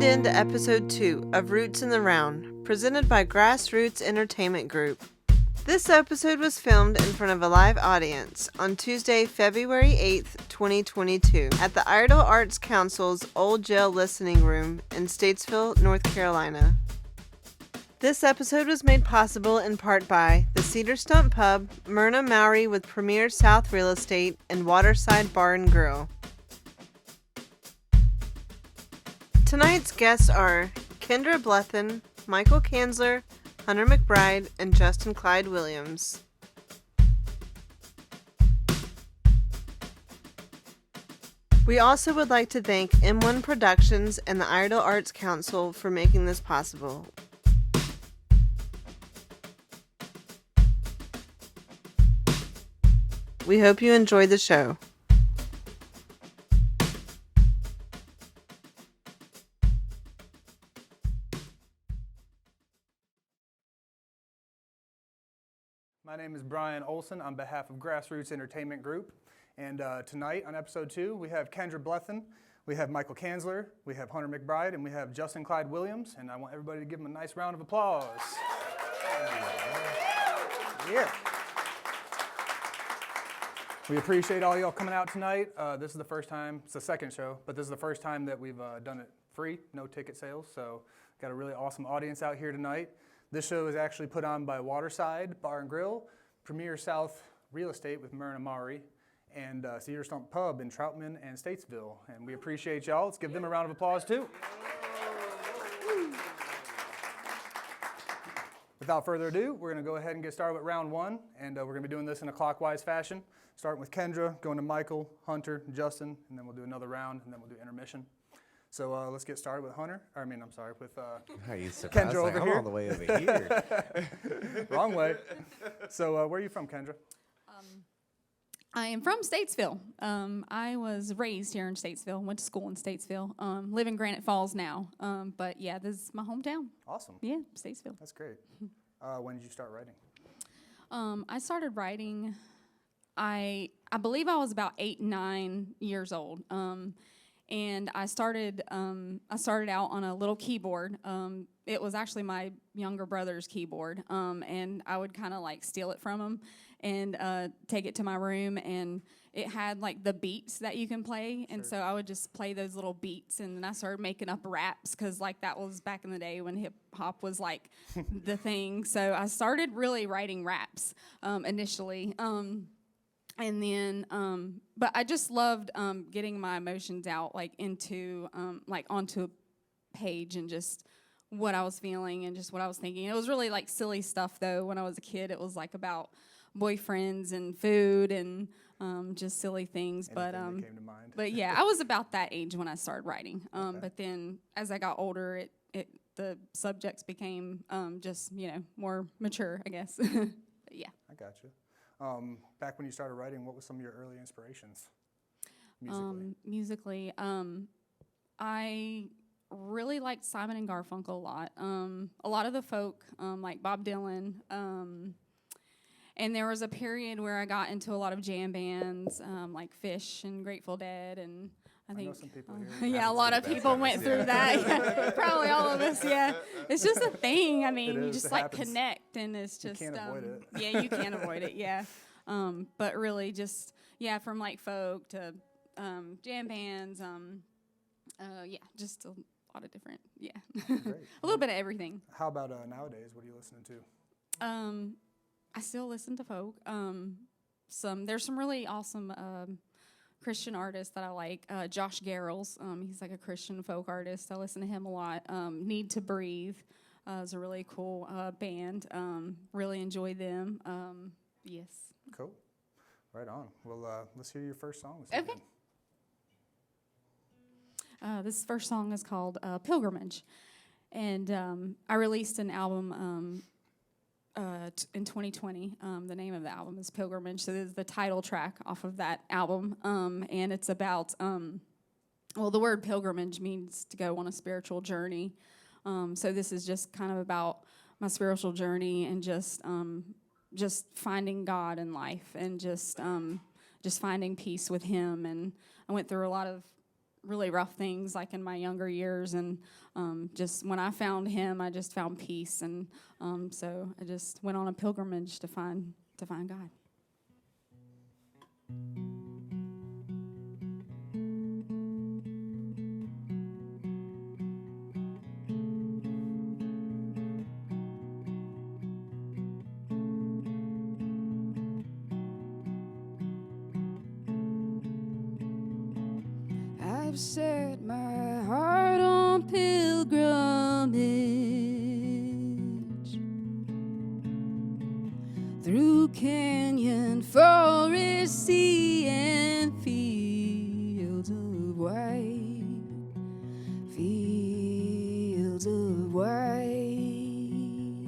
tuned in to episode 2 of Roots in the Round, presented by Grassroots Entertainment Group. This episode was filmed in front of a live audience on Tuesday, February 8th, 2022, at the Iredell Arts Council's Old Jail Listening Room in Statesville, North Carolina. This episode was made possible in part by the Cedar Stump Pub, Myrna, Mowrey with Premier South Real Estate, and Waterside Bar Grill. Tonight's guests are Kendra Blethen, Michael Cansler, Hunter McBride, and Justin Clyde Williams. We also would like to thank M1 Productions and the Iredell Arts Council for making this possible. We hope you enjoy the show. My name is Bryan Olson on behalf of Grassroots Entertainment Group. And tonight on episode 2, we have Kendra Blethen, we have Michael Cansler, we have Hunter McBride, and we have Justin Clyde Williams. And I want everybody to give them a nice round of applause. Yeah. We appreciate all y'all coming out tonight. This is the first time, it's the second show, but this is the first time that we've done it free, no ticket sales. So got a really awesome audience out here tonight. This show is actually put on by Waterside Bar Grill, Premier South Real Estate with Myrna, Mowrey, and Cedar Stump Pub in Troutman and Statesville. And we appreciate y'all. Let's give them a round of applause too. Without further ado, we're going to go ahead and get started with round 1, and we're going to be doing this in a clockwise fashion, starting with Kendra, going to Michael, Hunter, Justin, and then we'll do another round, and then we'll do intermission. So let's get started with Hunter. With Kendra over here. I'm all the way over here. Wrong way. So where are you from, Kendra? I am from Statesville. I was raised here in Statesville, went to school in Statesville, live in Granite Falls now. But yeah, this is my hometown. Awesome. Yeah, Statesville. That's great. When did you start writing? I started writing, I believe I was about 8, 9 years old. And I started out on a little keyboard. It was actually my younger brother's keyboard. And I would kind of like steal it from him and take it to my room. And it had like the beats that you can play. And so I would just play those little beats. And then I started making up raps because like that was back in the day when hip hop was like the thing. So I started really writing raps initially. And then, but I just loved getting my emotions out, like into, like onto a page and just what I was feeling and just what I was thinking. It was really like silly stuff though. When I was a kid, it was like about boyfriends and food and just silly things. Anything that came to mind. But yeah, I was about that age when I started writing. Okay. But then as I got older, the subjects became just more mature, I guess. But yeah. I got you. Back when you started writing, what was some of your early inspirations musically? I really liked Simon and Garfunkel a lot of the folk, like Bob Dylan, and there was a period where I got into a lot of jam bands, like Fish and Grateful Dead, and I think know some people here. yeah, a lot of people went through that. Yeah, probably all of us. Yeah, it's just a thing. I mean, you just like connect, and it's just you can't avoid it. Yeah, you can't avoid it. Yeah, but really, just from like folk to jam bands. Yeah, just a lot of different. Yeah, a little bit of everything. How about nowadays? What are you listening to? I still listen to folk. There's some really awesome Christian artists that I like. Josh Garrels, he's like a Christian folk artist. I listen to him a lot. Need to Breathe is a really cool band. Really enjoy them. Yes. Cool. Right on. Well, let's hear your first song. Okay. This first song is called Pilgrimage. And I released an album in 2020. The name of the album is Pilgrimage. So this is the title track off of that album. And it's about, the word pilgrimage means to go on a spiritual journey. So this is just kind of about my spiritual journey and just finding God in life and just finding peace with Him. And I went through a lot of really rough things, like in my younger years, and just when I found him, I just found peace, and so I just went on a pilgrimage to find God. I've set my heart on pilgrimage through canyon, forest, sea, and fields of white, fields of white.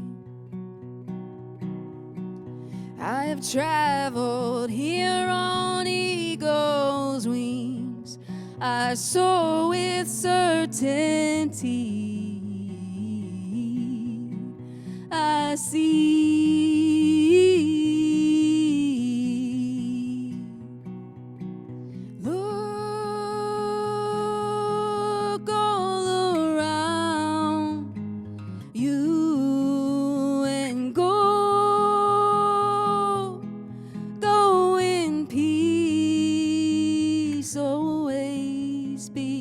I have traveled here on eagle's wings. I soar with certainty. I see. Look all around you and go in peace. Always believe.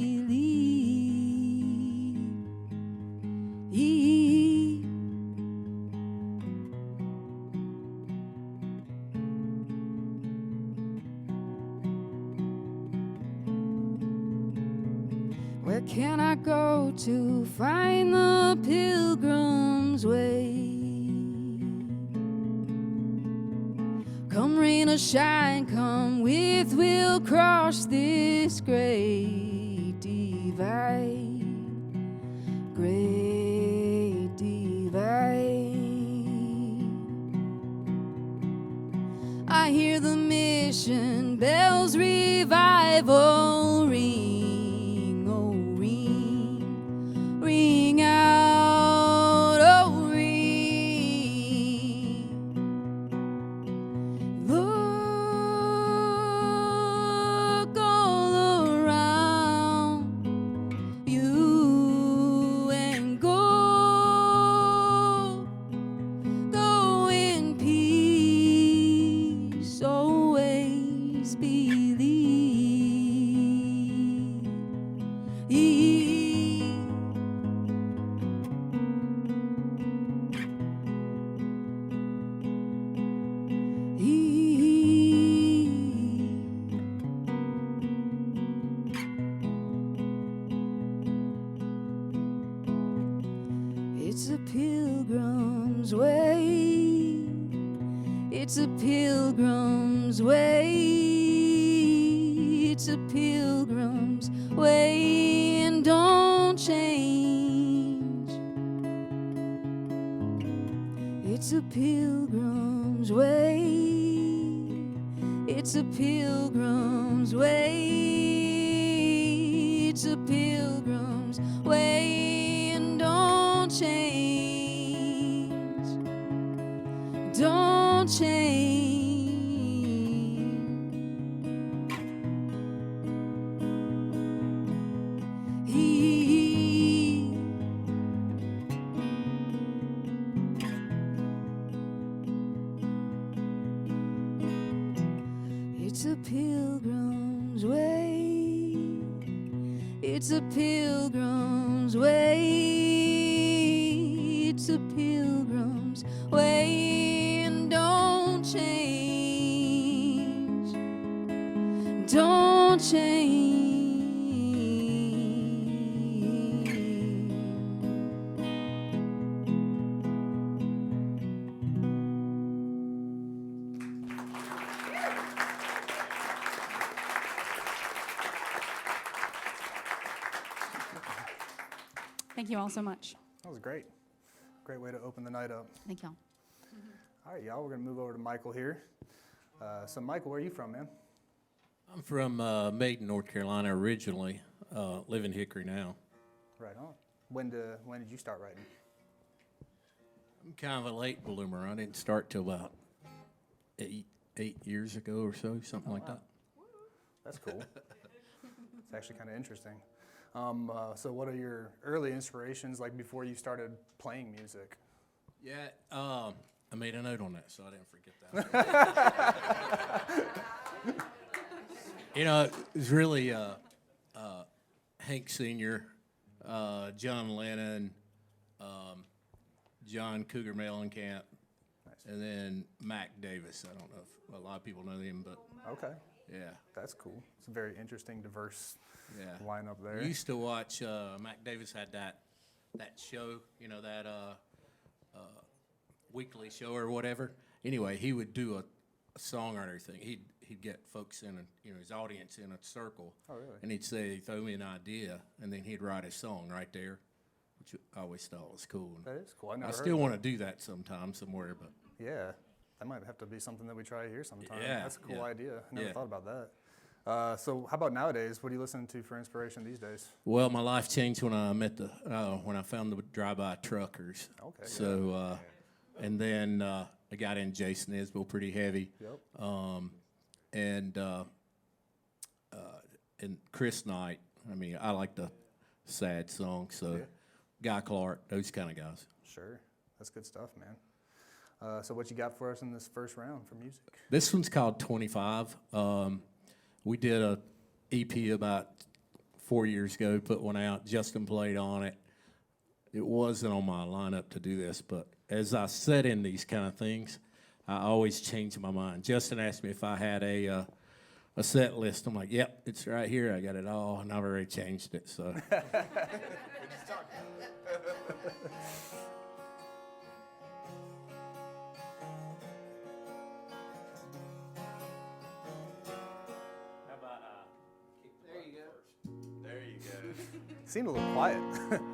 Where can I go to find the pilgrim's way? Come rain or shine, come with, we'll cross this great divide, great divide. I hear the mission bells, revival ring, oh ring, ring out, oh ring. Look all around you and go in peace. Always believe. It's a pilgrim's way. It's a pilgrim's way. It's a pilgrim's way, and don't change. It's a pilgrim's way. It's a pilgrim's way. It's a pilgrim's way, and don't change. Don't change. It's a pilgrim's way. It's a pilgrim's way. It's a pilgrim's way, and don't change. Don't change. Thank you all so much. That was great. Great way to open the night up. Thank y'all. All right, y'all, we're going to move over to Michael here. So, Michael, where are you from, man? I'm from Maiden, North Carolina originally. Live in Hickory now. Right on. When did you start writing? I'm kind of a late bloomer. I didn't start till about eight years ago or so, something like that. That's cool. It's actually kind of interesting. So what are your early inspirations like before you started playing music? Yeah, I made a note on that, so I didn't forget that. You know, it was really Hank Sr., John Lennon, John Cougar Mellencamp, and then Mac Davis. I don't know if a lot of people know him, but Okay, yeah. that's cool. It's a very interesting, diverse Yeah. lineup there. Used to watch, Mac Davis had that show, you know, that weekly show or whatever. Anyway, he would do a songwriter thing. He'd get folks in, his audience in a circle. Oh, really? And he'd say, throw me an idea, and then he'd write a song right there, which I always thought was cool. That is cool. I never I heard still of want to do that sometime, somewhere, but Yeah, that might have to be something that we try here sometime. Yeah, That's a cool yeah. idea. I never Yeah. thought about that. So how about nowadays? What are you listening to for inspiration these days? well, my life changed when I met when I found the drive-by truckers. Okay, So, and then I got in Jason Isbell pretty heavy. Yep. And Chris Knight. I mean, I like the sad songs. So, Yeah. Guy Clark, those kind of guys. Sure. That's good stuff, man. So what you got for us in this first round for music? This one's called 25. We did a EP about 4 years ago, put one out. Justin played on it. It wasn't on my lineup to do this, but as I said in these kind of things, I always change my mind. Justin asked me if I had a set list. I'm like, yep, it's right here. I got it all, and I've already changed it. So. Seemed a little quiet.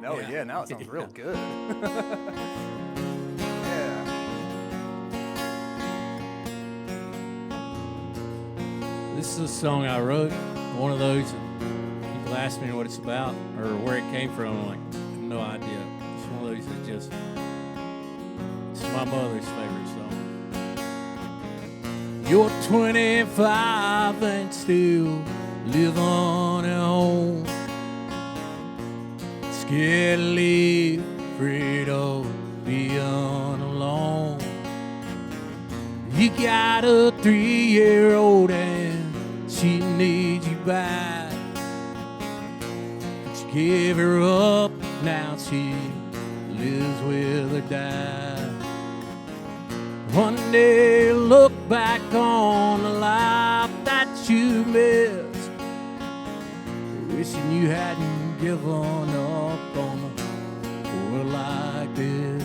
No, Yeah. yeah, now it sounds real good. Yeah. This is a song I wrote. One of those that people ask me what it's about or where it came from. I'm like, no idea. It's one of those that just, it's my mother's favorite song. You're 25 and still live on at home. Scared to leave, afraid of being alone. You got a 3-year-old and she needs you back. But you gave her up, now she lives with her dad. One day you look back on the life that you missed, wishing you hadn't given up on a world like this.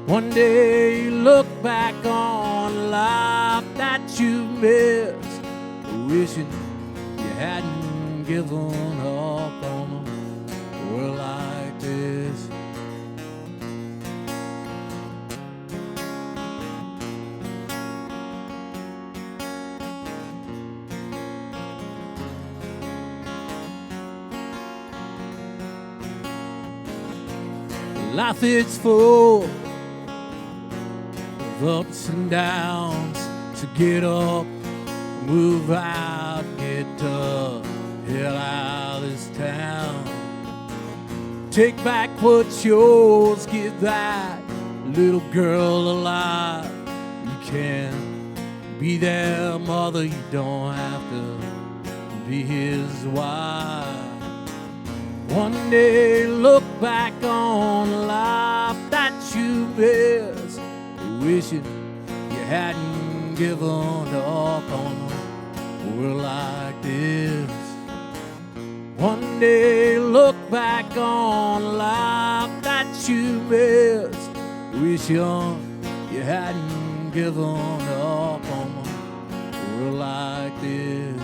One day you look back on the life that you missed, wishing you hadn't given up on a world like this. Life is full of ups and downs, so get up, move out, get the hell out of this town. Take back what's yours, give that little girl a life. You can be their mother, you don't have to be his wife. One day look back on the life that you missed, wishing you hadn't given up on a world like this. One day look back on the life that you missed, wishing you hadn't given up on a world like this.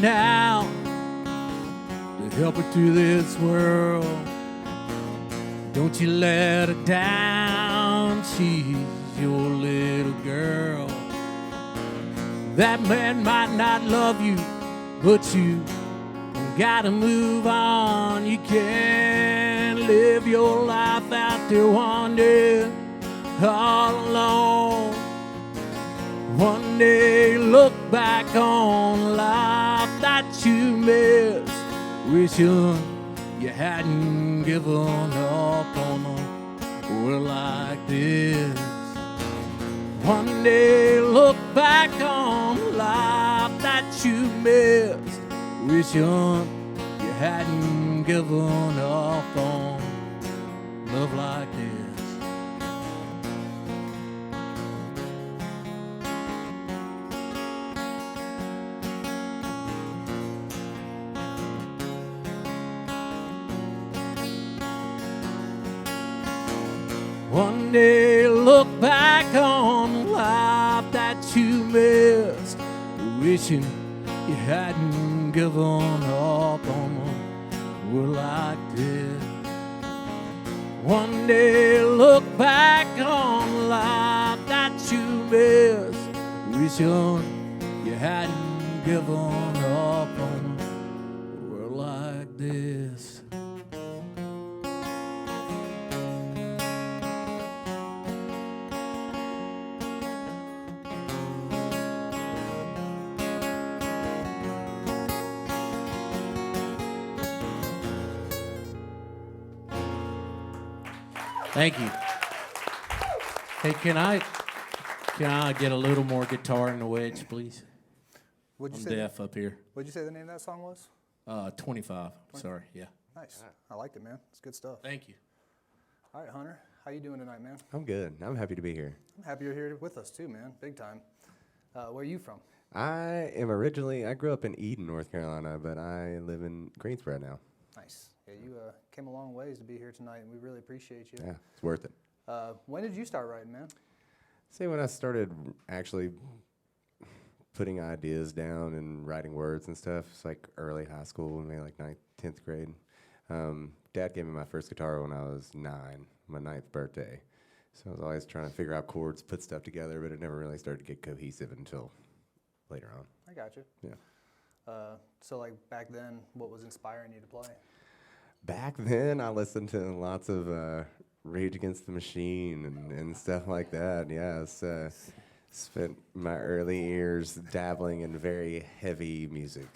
now to help her through this world. Don't you let her down, she's your little girl. That man might not love you, but you gotta move on. You can't live your life out there wandering all alone. One day look back on life that you missed, wishing you hadn't given up on a world like this. One day look back on life that you missed, wishing you hadn't given up on love like this. One day look back on life that you missed, wishing you hadn't given up on a world like this. One day look back on life that you missed, wishing you hadn't given up on a world like this. Thank you. Hey, can I get a little more guitar in the wedge, please? What'd you I'm say? deaf up here. What'd you say the name of that song was? 25. Sorry, yeah. Nice. I liked it, man. It's good stuff. Thank you. All right, Hunter. How you doing tonight, man? I'm good. I'm happy to be here. I'm happy you're here with us too, man. Big time. Where are you from? I grew up in Eden, North Carolina, but I live in Greensboro now. Nice. Yeah, you came a long ways to be here tonight, and we really appreciate you. Yeah, it's worth it. When did you start writing, man? See, when I started actually putting ideas down and writing words and stuff, it's like early high school, maybe like 9th, 10th grade. Dad gave me my first guitar when I was 9, my 9th birthday. So I was always trying to figure out chords, put stuff together, but it never really started to get cohesive until later on. I got you. Yeah. So like back then, what was inspiring you to play? Back then, I listened to lots of Rage Against the Machine and stuff like that. Yeah, it's, spent my early years dabbling in very heavy music.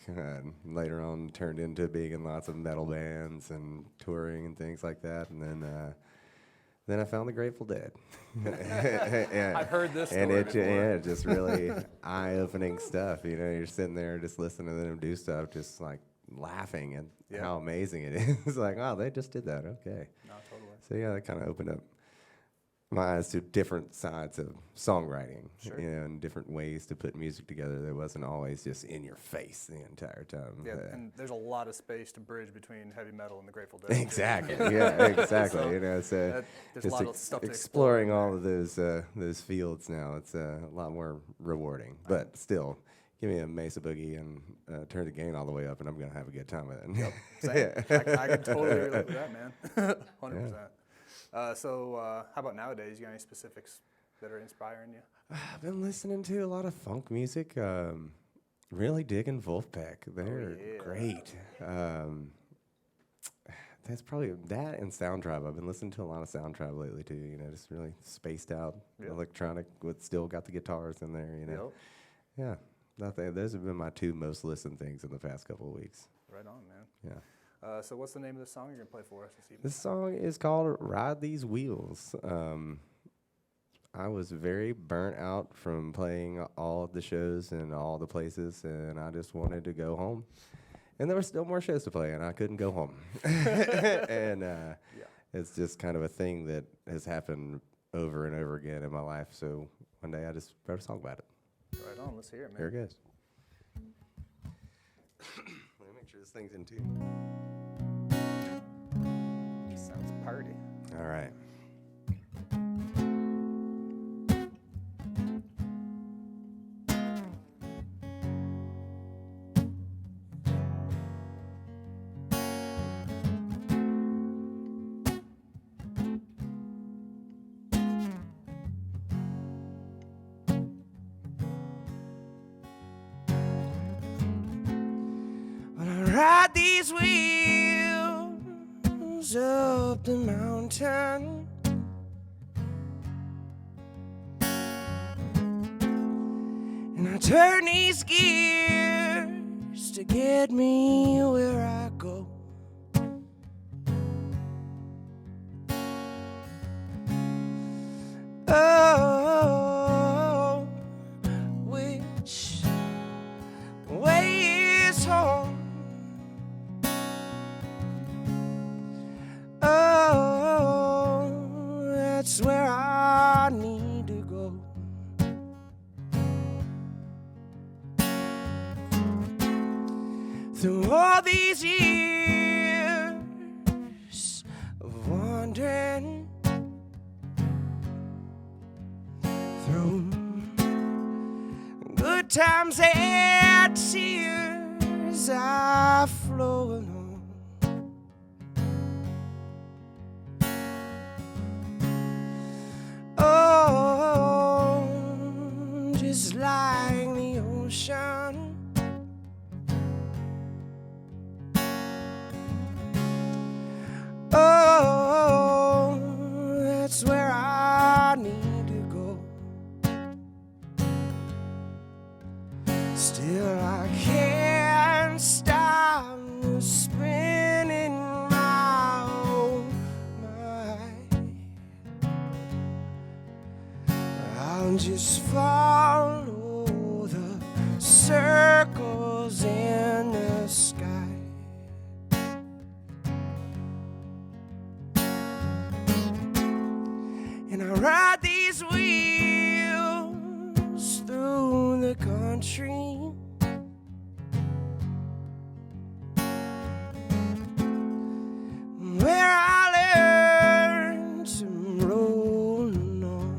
Later on, turned into being in lots of metal bands and touring and things like that. And then I found the Grateful Dead. I've heard this story and before. just really eye-opening stuff. You know, you're sitting there just listening to them do stuff, just like laughing at how amazing it is. It's like, wow, they just did that. Okay. No, totally. So yeah, that kind of opened up my eyes to different sides of songwriting, Sure. you know, and different ways to put music together that wasn't always just in your face the entire time. Yeah, and there's a lot of space to bridge between heavy metal and the Grateful Dead. Exactly. Yeah, exactly. So, you know, so there's a just lot of stuff to exploring explore all of those fields now. It's a lot more rewarding, but still. Give me a Mesa Boogie and turn the gain all the way up, and I'm going to have a good time with it. Yep, same. I can totally relate to that, man. 100%. So how about nowadays? You got any specifics that are inspiring you? I've been listening to a lot of funk music. Really digging Wolfpack. They're great. That's probably that and Soundtribe. I've been listening to a lot of Soundtribe lately too. You know, just really spaced out electronic with still got the guitars in there. You know, yeah. Those have been my 2 most listened things in the past couple of weeks. Right on, man. Yeah. So what's the name of the song you're gonna play for us this evening? This song is called "Ride These Wheels." I was very burnt out from playing all of the shows and all the places, and I just wanted to go home. And there were still more shows to play, and I couldn't go home. And it's just kind of a thing that has happened over and over again in my life. So one day I just wrote a song about it. Right on, let's hear it, man. Here it goes. Let me make sure this thing's in tune. Sounds party. All right. ride these wheels up the mountain. And I turn these gears to get me where I go. Oh, which way is home? Oh, that's where I need to go. Through all these years of wandering, through good times and tears, I've flown home. Oh, just like the ocean, oh, that's where I need to go. Still I can't stop spinning my own mind. I'll just follow the circles in the sky. And I ride these wheels through the country, where I learned to roll on.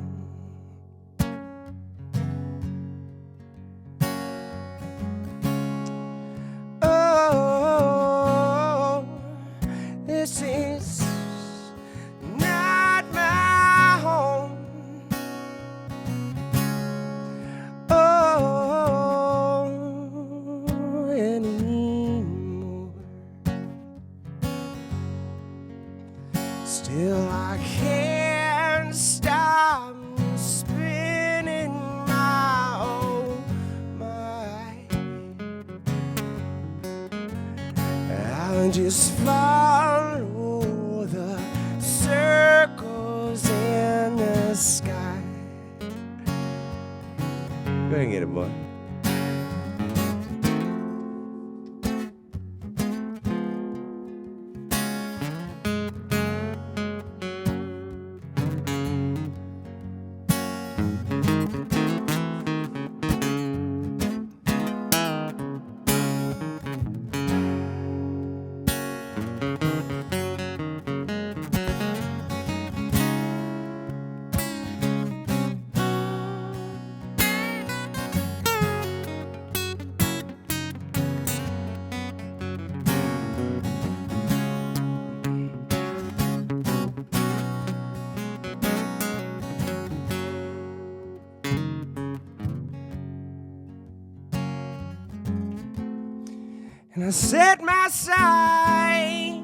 Oh, this is not my home. Oh, anymore. Still I can't stop spinning my own mind. I'll just follow the circles in the sky. Go ahead and get it, boy. And I set my sights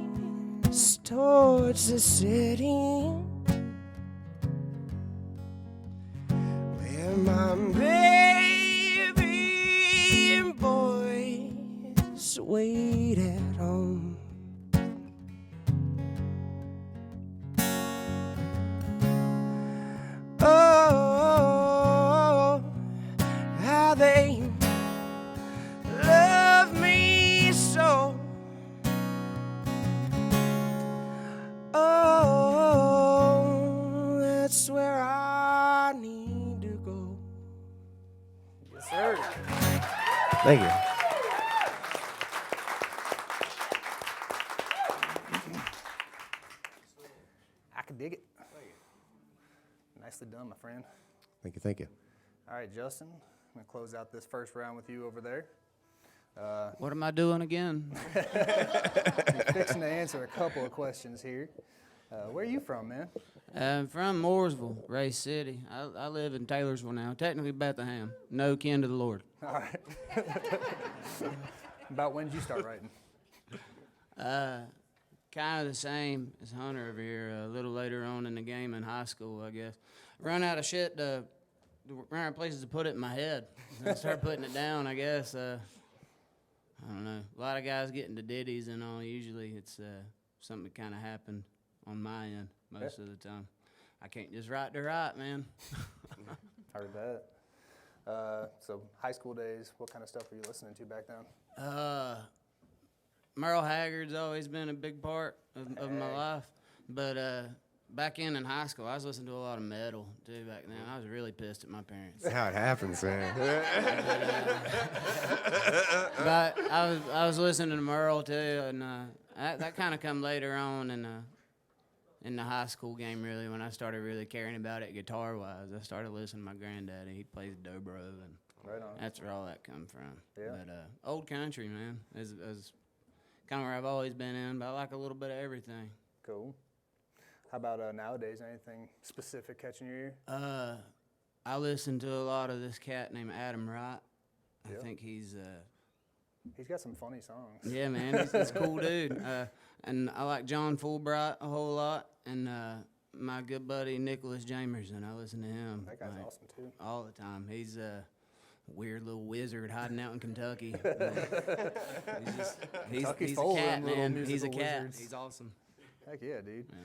towards the city, where my baby and boys wait at home. Oh, how they love me so. Oh, that's where I need to go. Yes, sir. Thank you. I can dig it. Nicely done, my friend. Thank you. Thank you. All right, Justin, I'm going to close out this first round with you over there. What am I doing again? You're fixing to answer a couple of questions here. Where are you from, man? I'm from Mooresville, Ray City. I live in Taylorsville now, technically Bethlehem. No kin to the Lord. All right. About when did you start writing? Kind of the same as Hunter over here. A little later on in the game in high school, I guess. Run out of shit to run out of places to put it in my head. And I start putting it down, I guess. I don't know. A lot of guys get into ditties and all. Usually it's something that kind of happened on my end most of the time. I can't just write to write, man. Heard that. So high school days, what kind of stuff were you listening to back then? Merle Haggard's always been a big part of my life. But back in high school, I was listening to a lot of metal, too, back then. I was really pissed at my parents. That's how it happens, man. But I was listening to Merle, too, and that kind of come later on in the high school game, really, when I started really caring about it guitar-wise. I started listening to my granddaddy. He plays dobro, and Right on. that's where all that come from. Yeah. But old country, man, is kind of where I've always been in, but I like a little bit of everything. Cool. How about nowadays? Anything specific catching your ear? I listen to a lot of this cat named Adam Wright. Yeah. I think he's got some funny songs. yeah, man, he's a cool dude. And I like John Fulbright a whole lot, and my good buddy Nicholas Jamerson. I listen to him That guy's awesome too. all the time. He's a weird little wizard hiding out in Kentucky. He's a full of cat, them little man. He's a musical cat. wizards. He's awesome. Heck yeah, dude. Yeah.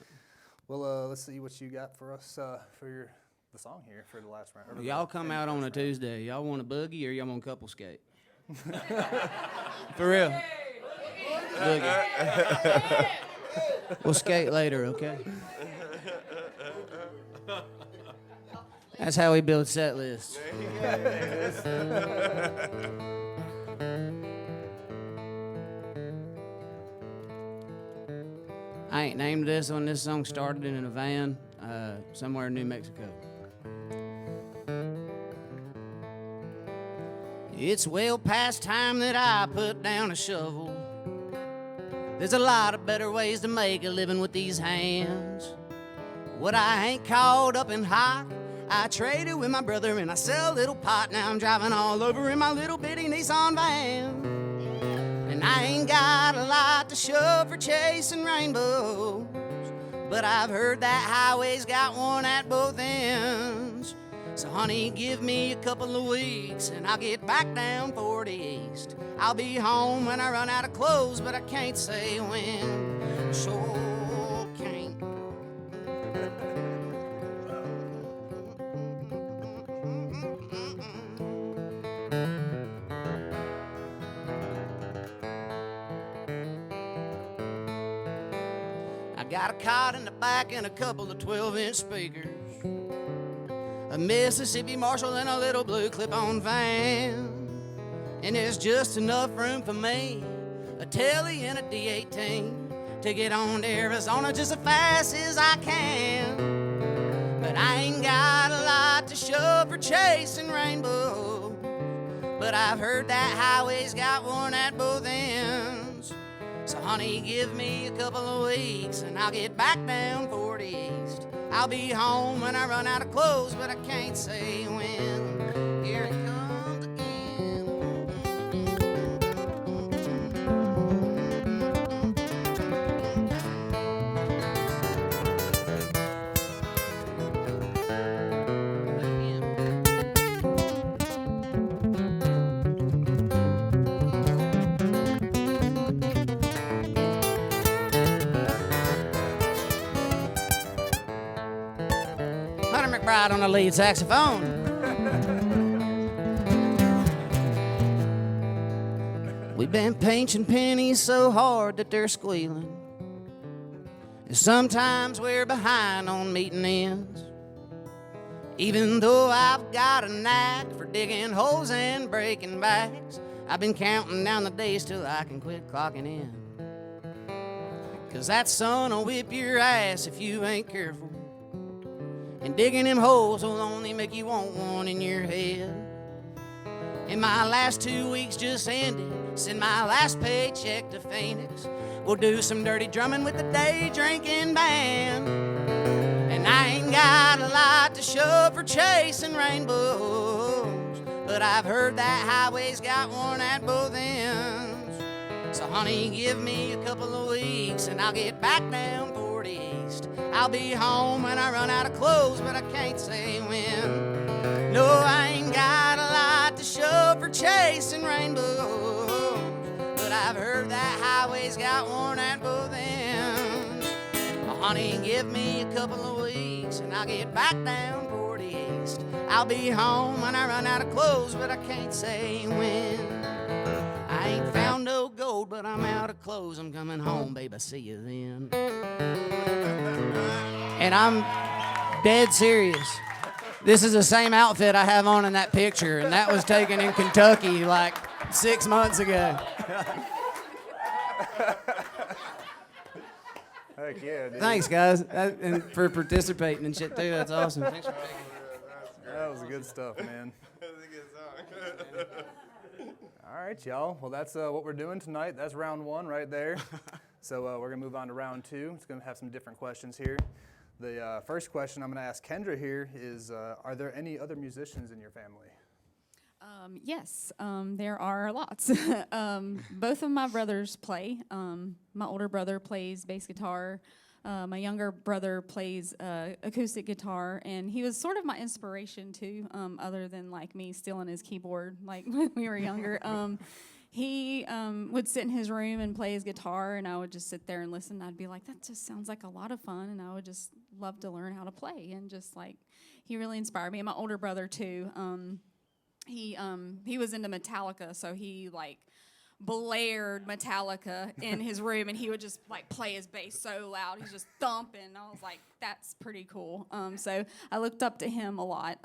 Well, let's see what you got for us for the song here for the last round. or Y'all the come end out of on a first round. Tuesday. Y'all want a boogie or y'all want couple skate? For real. Boogie. We'll skate later, okay? That's how we build set lists. I ain't named this one. This song started in a van somewhere in New Mexico. It's well past time that I put down a shovel. There's a lot of better ways to make a living with these hands. What I ain't caught up in high, I traded with my brother and I sell a little pot. Now I'm driving all over in my little bitty Nissan van. And I ain't got a lot to show for chasing rainbows, but I've heard that highway's got one at both ends. So honey, give me a couple of weeks and I'll get back down 40 East. I'll be home when I run out of clothes, but I can't say when. Sure can't. I got a cot in the back and a couple of 12-inch speakers, a Mississippi Marshall and a little blue clip-on van. And there's just enough room for me, a telly and a D18, to get on to Arizona just as fast as I can. But I ain't got a lot to show for chasing rainbows, but I've heard that highway's got one at both ends. So honey, give me a couple of weeks and I'll get back down 40 East. I'll be home when I run out of clothes, but I can't say when. Here it comes again. McBride on the lead saxophone. We've been pinching pennies so hard that they're squealing, and sometimes we're behind on meeting ends. Even though I've got a knack for digging holes and breaking backs, I've been counting down the days till I can quit clocking in. 'Cause that sun'll whip your ass if you ain't careful, and digging them holes will only make you want one in your head. And my last 2 weeks just ended. Send my last paycheck to Phoenix. We'll do some dirty drumming with the day drinking band. And I ain't got a lot to show for chasing rainbows, but I've heard that highway's got one at both ends. So honey, give me a couple of weeks and I'll get back down 40 East. I'll be home when I run out of clothes, but I can't say when. No, I ain't got a lot to show for chasing rainbows, but I've heard that highway's got worn at both ends. Honey, give me a couple of weeks and I'll get back down 40 East. I'll be home when I run out of clothes, but I can't say when. I ain't found no gold, but I'm out of clothes. I'm coming home, babe, I see you then. And I'm dead serious. This is the same outfit I have on in that picture, and that was taken in Kentucky like 6 months ago. Heck yeah, dude. Thanks, guys, and for participating and shit, too. That's awesome. Thanks for taking it. That was good stuff, man. All right, y'all. Well, that's what we're doing tonight. That's round one right there. So we're going to move on to round two. It's going to have some different questions here. The first question I'm going to ask Kendra here is, are there any other musicians in your family? Yes, there are lots. Both of my brothers play. My older brother plays bass guitar. My younger brother plays acoustic guitar, and he was sort of my inspiration too, other than like me stealing his keyboard like when we were younger. He would sit in his room and play his guitar, and I would just sit there and listen. I'd be like, that just sounds like a lot of fun, and I would just love to learn how to play, and just like, he really inspired me. And my older brother too, he was into Metallica, so he like blared Metallica in his room, and he would just like play his bass so loud. He's just thumping. I was like, that's pretty cool. So I looked up to him a lot.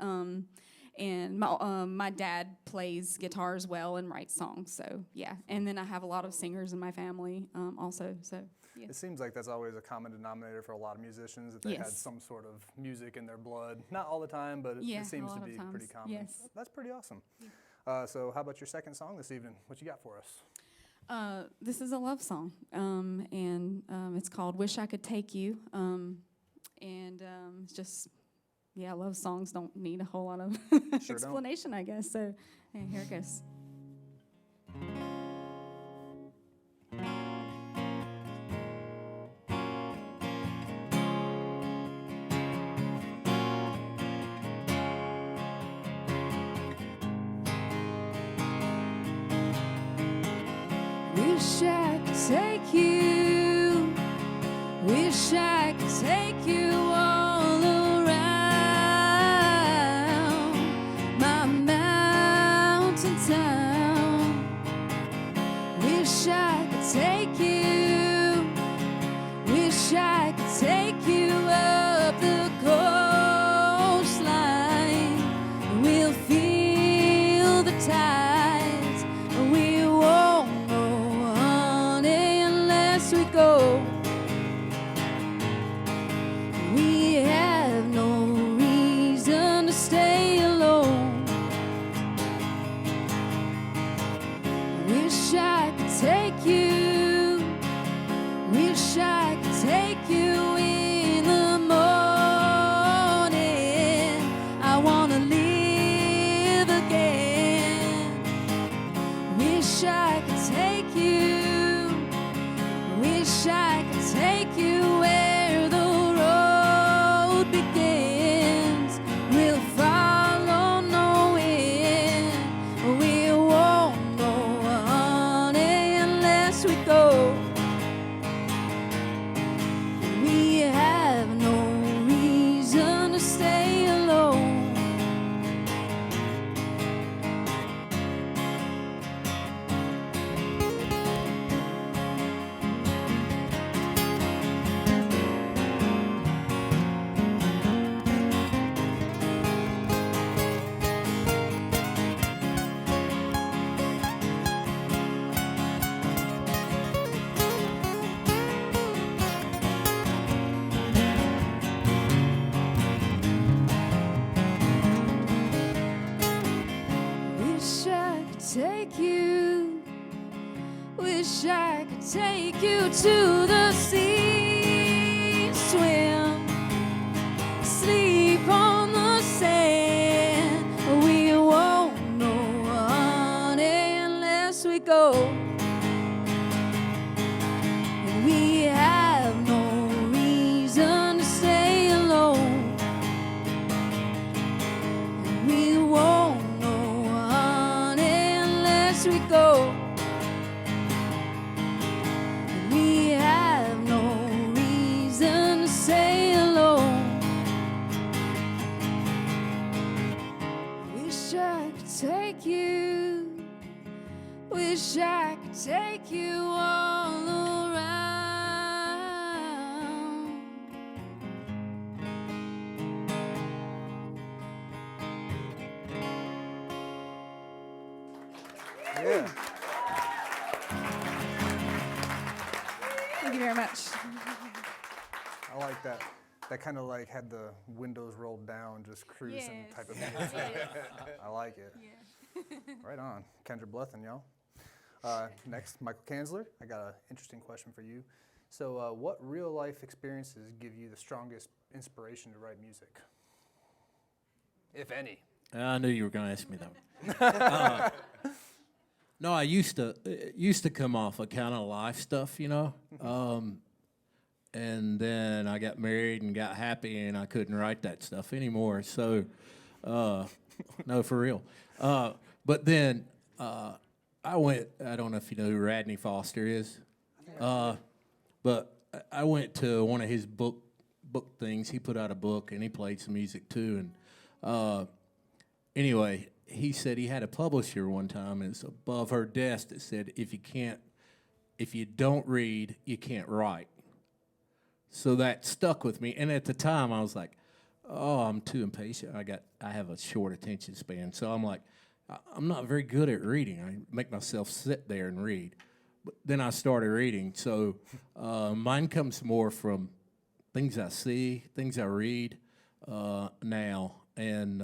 And my dad plays guitar as well and writes songs. So yeah, and then I have a lot of singers in my family also. So yeah. It seems like that's always a common denominator for a lot of musicians, that they had some sort of music in their blood. Not all the time, but it seems to be pretty common. Yes. That's pretty awesome. Yeah. So how about your second song this evening? What you got for us? This is a love song, and it's called "Wish I Could Take You," and it's just, love songs don't need a whole lot of explanation, I guess. So here it goes. Wish I could take you. Wish I could take you all around my mountain town. Wish I could take you. Wish I could take you up the coastline. We'll feel the tides. We won't we go. We have no reason to stay alone. Wish I could take you. Wish I could take you in the morning. I wanna live again. Wish I could take you. Wish I could take you where the road begins. We'll follow no wind. We won't go on unless we go. We have no reason to stay alone. Wish I could take you. Wish I could take you to the sea. Swim, sleep on the sand. We won't know, honey, unless we go. Wish I could take you all around. Yeah. Thank you very much. I like that. That kind of like had the windows rolled down, just cruising Yes. type of music. I like it. Right on. Kendra Blethen, y'all. Next, Michael Cansler. I got an interesting question for you. So what real life experiences give you the strongest inspiration to write music? If any. I knew you were going to ask me that. No, I used to come off of kind of life stuff, you know. And then I got married and got happy, and I couldn't write that stuff anymore. So, no, for real. But then I went. I don't know if you know who Radney Foster is, but I went to one of his book things. He put out a book, and he played some music too. And anyway, he said he had a publisher one time, and it's above her desk that said, if you don't read, you can't write. So that stuck with me. And at the time, I was like, oh, I'm too impatient. I have a short attention span. So I'm like, I'm not very good at reading. I make myself sit there and read. But then I started reading. So mine comes more from things I see, things I read now. And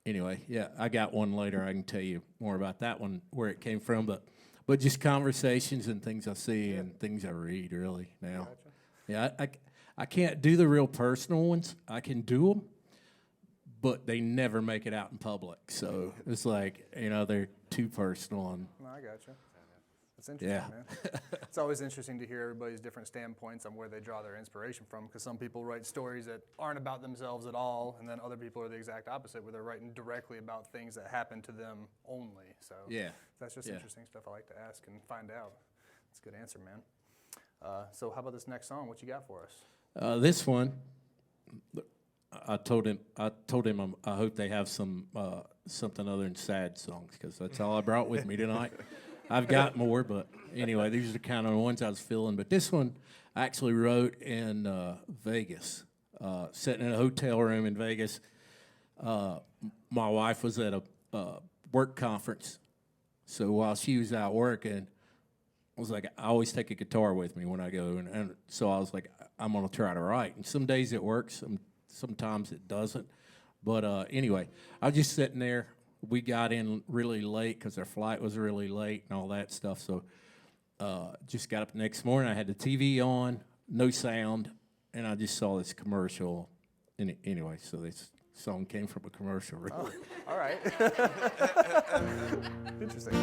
anyway, yeah, I got one later. I can tell you more about that one, where it came from. But just conversations and things I see and things I read, really, now. Gotcha. Yeah, I can't do the real personal ones. I can do them, but they never make it out in public. So it's like, you know, they're too personal. And No, I got you. That's interesting, Yeah. man. It's always interesting to hear everybody's different standpoints on where they draw their inspiration from, because some people write stories that aren't about themselves at all, and then other people are the exact opposite, where they're writing directly about things that happen to them only. So Yeah. that's just Yeah. interesting stuff I like to ask and find out. That's a good answer, man. So how about this next song? What you got for us? this one, I told him I hope they have some something other than sad songs, because that's all I brought with me tonight. I've got more, but anyway, these are the kind of ones I was feeling. But this one I actually wrote in Vegas, sitting in a hotel room in Vegas. My wife was at a work conference, so while she was out working, I was like, I always take a guitar with me when I go, and so I was like, I'm gonna try to write. And some days it works, sometimes it doesn't. But anyway, I was just sitting there. We got in really late because our flight was really late and all that stuff. So just got up the next morning. I had the TV on, no sound, and I just saw this commercial. Anyway, so this song came from a commercial. Really. Oh, all right. Interesting.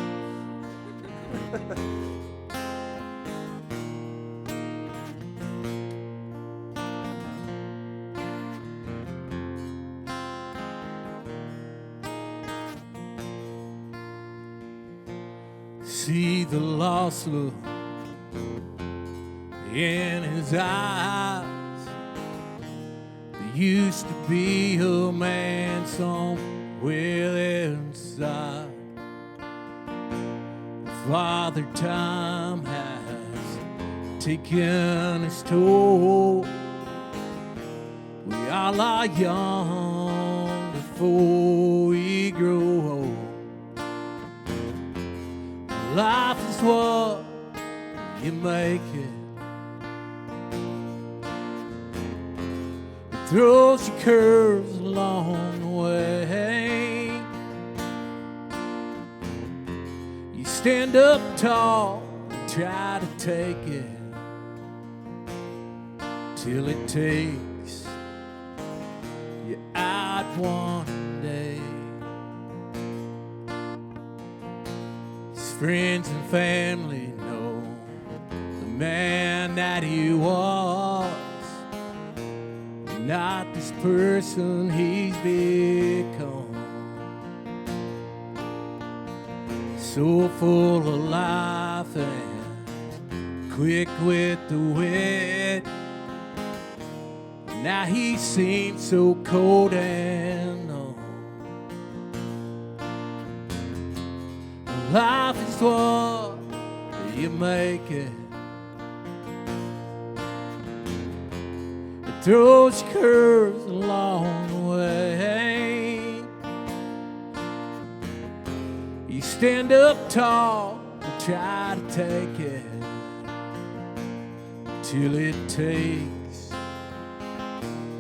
See the lost look in his eyes. There used to be a man somewhere inside. Father Time has taken its toll. We all are young before we grow old. Life is what you make it. It throws you curves along the way. You stand up tall and try to take it till it takes you out one day. Friends and family know the man that he was, not this person he's become. So full of life and quick with the wit. Now he seems so cold and numb. Life is what you make it. It throws curves along the way. You stand up tall and try to take it till it takes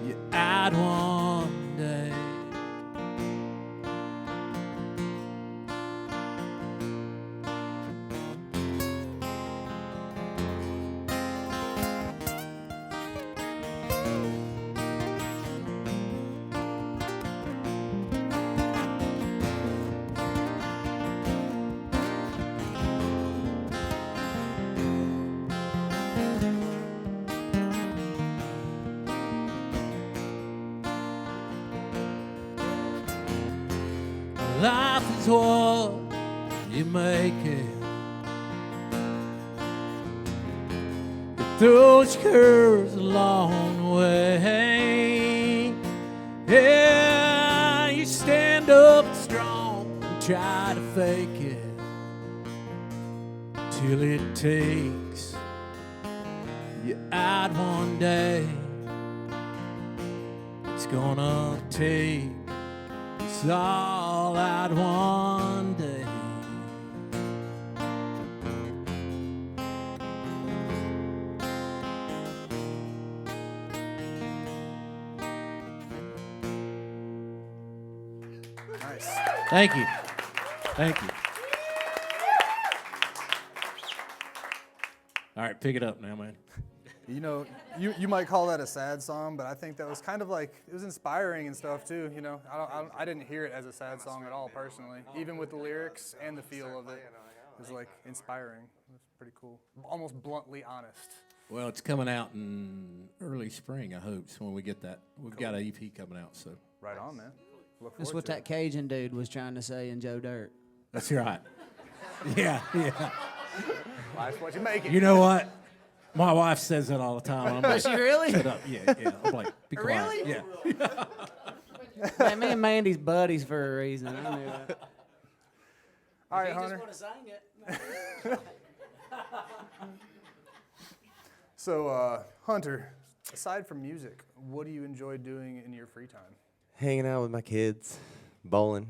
you out one day. Life is what you make it. It throws curves along the way. Yeah, you stand up strong and try to fake it till it takes you out one day. It's gonna take us all out one day. Nice. Thank you. Thank you. All right, pick it up now, man. You know, you might call that a sad song, but I think that was kind of like, it was inspiring and stuff too, you know. I didn't hear it as a sad song at all personally, even with the lyrics and the feel of it. It was like inspiring. It was pretty cool. Almost bluntly honest. Well, it's coming out in early spring, I hope, so when we get that. We've got an EP coming out, so. Right on, man. Look That's forward what to that it. Cajun dude was trying to say in Joe Dirt. That's right. Yeah. Life's what you make it. You know what? My wife says that all the time. I'm like, She really? shut up. Yeah. I'm like, be quiet. Really? Yeah. Man, me and Mandy's buddies for a reason. I knew that. All right, Hunter. to sing it. So, Hunter, aside from music, what do you enjoy doing in your free time? Hanging out with my kids, bowling.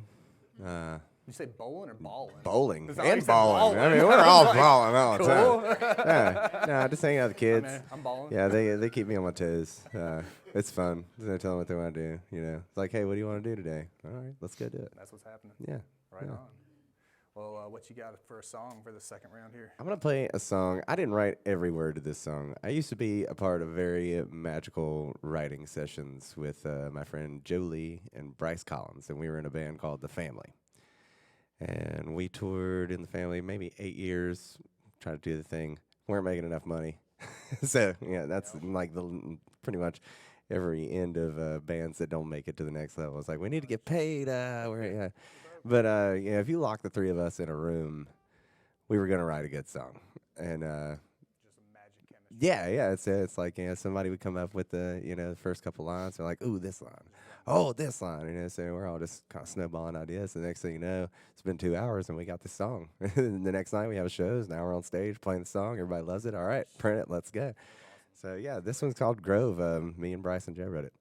You say bowling or balling? Bowling Is that what you and said, balling. I balling? mean, we're all balling all the Cool. time. Yeah. No, just hanging out with the kids. Man, I'm balling. Yeah, they keep me on my toes. It's fun. They tell them what they want to do. You know, it's like, hey, what do you want to do today? All right, let's go do it. That's what's happening. Yeah. Right yeah. on. Well, what you got for a song for the second round here? I'm gonna play a song. I didn't write every word to this song. I used to be a part of very magical writing sessions with my friend Joe Lee and Bryce Collins, and we were in a band called The Family. And we toured in The Family maybe 8 years, tried to do the thing. Weren't making enough money. So, yeah, that's like the pretty much every end of bands that don't make it to the next level. It's like, we need to get paid. But, yeah, if you lock the three of us in a room, we were going to write a good song. And, Just a magic chemistry. yeah, it's like, you know, somebody would come up with the first couple lines. They're like, ooh, this line. Oh, this line. You know, so we're all just kind of snowballing ideas. The next thing you know, it's been 2 hours and we got this song. And the next night we have shows. Now we're on stage playing the song. Everybody loves it. All right, print it. Let's go. So, yeah, this one's called Grove. Me and Bryce and Joe wrote it.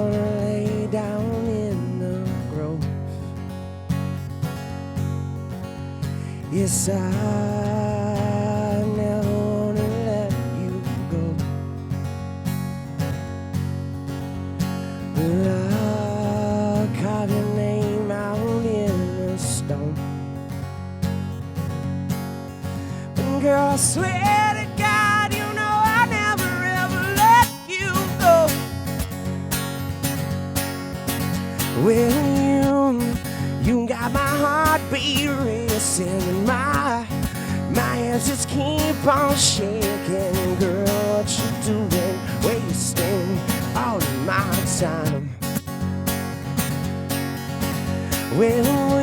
Lay down in the grove. Yes, I never wanna let you go. But I'll carve your name out in a stone. And girl, I swear to God, you know I never ever let you go. Well, you got my heartbeat racing, and my hands just keep on shaking. Girl, what you doing? Wasting all of my time. Well,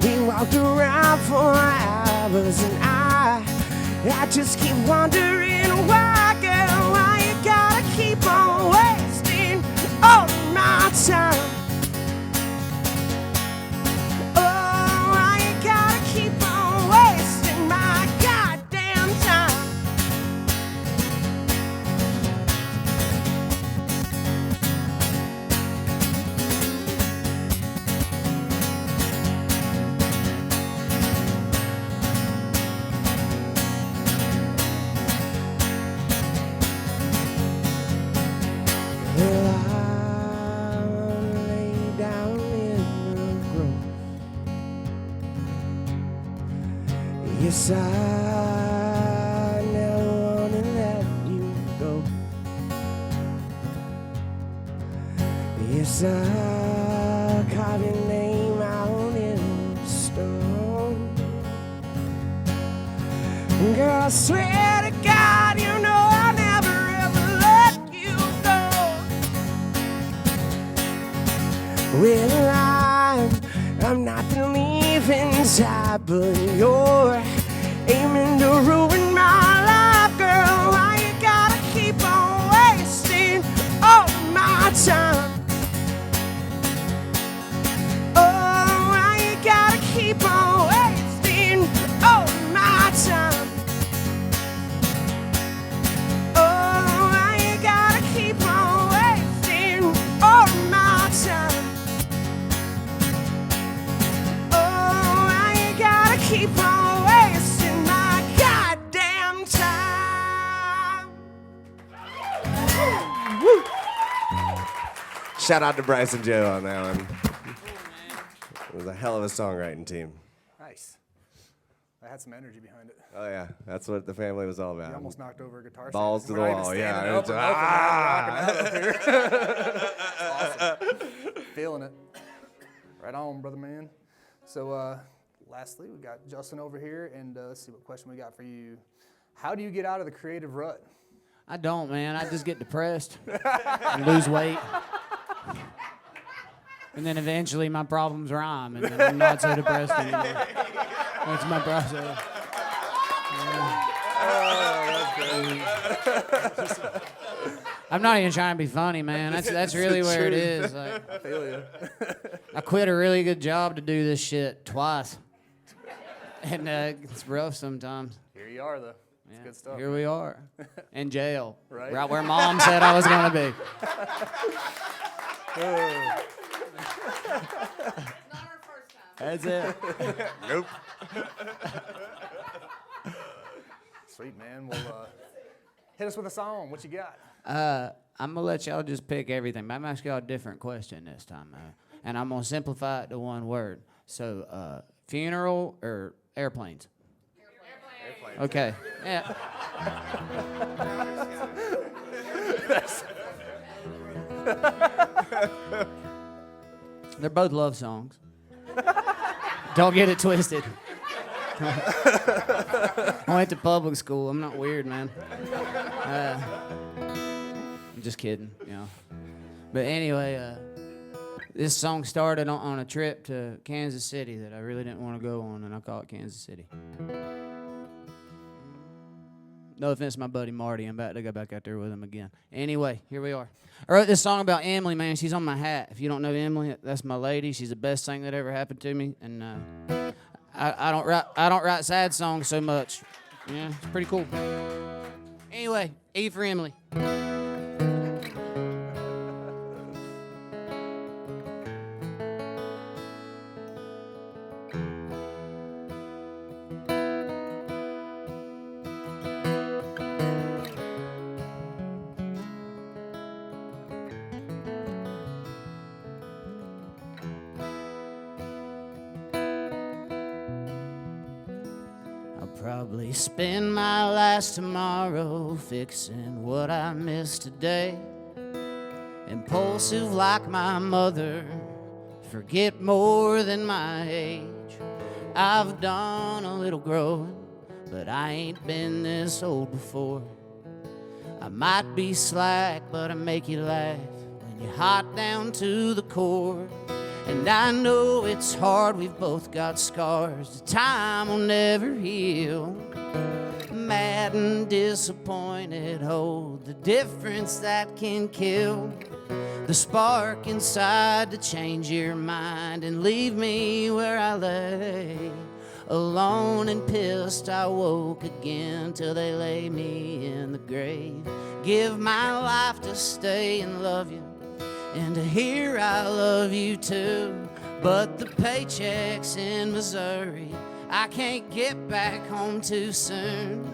we walked around for hours, and I just keep wondering why, girl, why you gotta keep on wasting all of my time. Oh, why you gotta keep on wasting my goddamn time. Well, I lay down in the grove. Yes, I never wanna let you go. Yes, I carved your name out in stone. Girl, I swear to God, you know I'll never ever let you go. Well, I'm not the leaving type, but you're aiming to ruin my life, girl. Why you gotta keep on wasting all of my time? Oh, why you gotta keep on wasting all of my time? Oh, why you gotta keep on wasting all of my time? Oh, why you gotta keep on wasting my goddamn time? Woo. Shout out to Bryce and Joe on that one. It was a hell of a songwriting team. Nice. I had some energy behind it. Oh yeah, that's what the family was all about. You almost knocked over a guitar. Balls stand. to the We're not even wall, standing yeah. up or nothing, man. We're rocking out up here. Awesome. Feeling it. Right on, brother man. So, lastly, we got Justin over here, and let's see what question we got for you. How do you get out of the creative rut? I don't, man. I just get depressed and lose weight. And then eventually my problems rhyme, and then I'm not so depressed anymore. That's my process. I'm not even trying to be funny, man. That's really where it is. Like, I feel you. I quit a really good job to do this shit twice. And it's rough sometimes. Here you are, though. It's Yeah, good stuff. here we are, in jail, Right. right where Mom said I was gonna be. That's it. Nope. Sweet, man. Well, hit us with a song. What you got? I'm gonna let y'all just pick everything. But I'm gonna ask y'all a different question this time, and I'm gonna simplify it to one word. So, funeral or airplanes? Airplanes. Okay. Yeah. They're both love songs. Don't get it twisted. I went to public school. I'm not weird, man. I'm just kidding, you know. But anyway, this song started on a trip to Kansas City that I really didn't want to go on, and I call it Kansas City. No offense to my buddy Marty. I'm about to go back out there with him again. Anyway, here we are. I wrote this song about Emily, man. She's on my hat. If you don't know Emily, that's my lady. She's the best thing that ever happened to me. And I don't write sad songs so much. Yeah, it's pretty cool. Anyway, E for Emily. Probably spend my last tomorrow fixing what I missed today. Impulsive like my mother, forget more than my age. I've done a little growing, but I ain't been this old before. I might be slack, but I make you laugh when you're hot down to the core. And I know it's hard, we've both got scars the time will never heal. Mad and disappointed, hold the difference that can kill. The spark inside to change your mind and leave me where I lay. Alone and pissed, I woke again till they lay me in the grave. Give my life to stay and love you, and to hear I love you too. But the paycheck's in Missouri, I can't get back home too soon.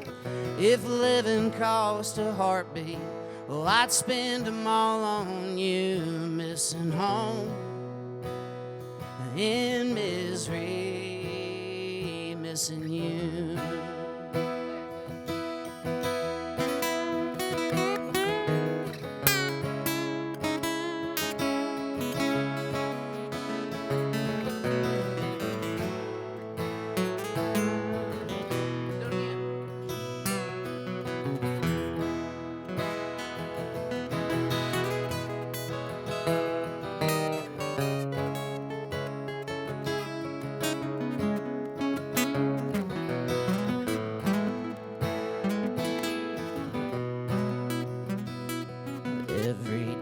If living cost a heartbeat, well, I'd spend them all on you. Missing home in misery, missing you.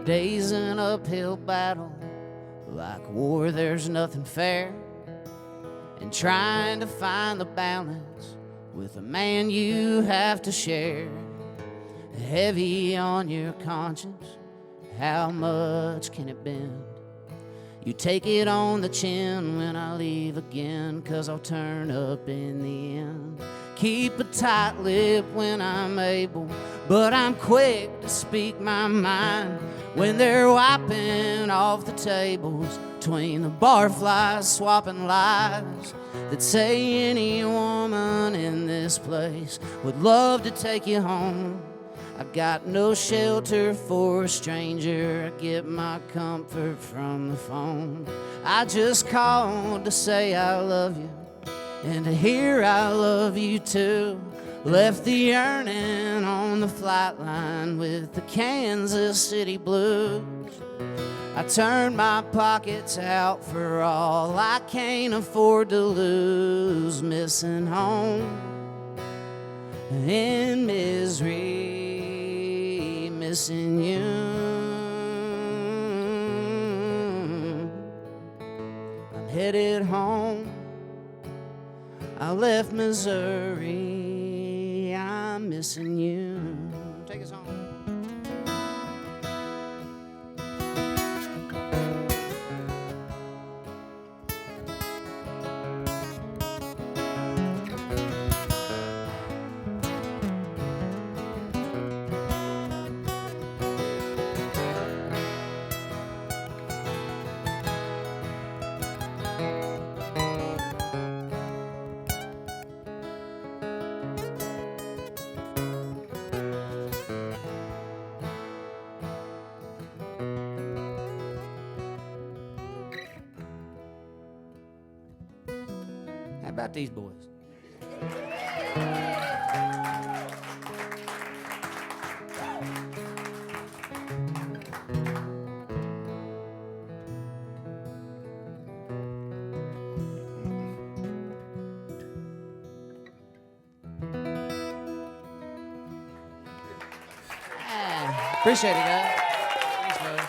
Day's an uphill battle, like war there's nothing fair, and trying to find the balance with a man you have to share. Heavy on your conscience, how much can it bend? You take it on the chin when I leave again, 'cause I'll turn up in the end. Keep a tight lip when I'm able, but I'm quick to speak my mind when they're wiping off the tables between the barflies, swapping lies that say any woman in this place would love to take you home. I got no shelter for a stranger, I get my comfort from the phone. I just called to say I love you, and to hear I love you too. Left the yearning on the flight line with the Kansas City blues. I turned my pockets out for all I can't afford to lose. Missing home in misery, missing you. I'm headed home, I left Missouri, I'm missing you. Take us home. How about these boys? Appreciate it, guys. Thanks, fellas.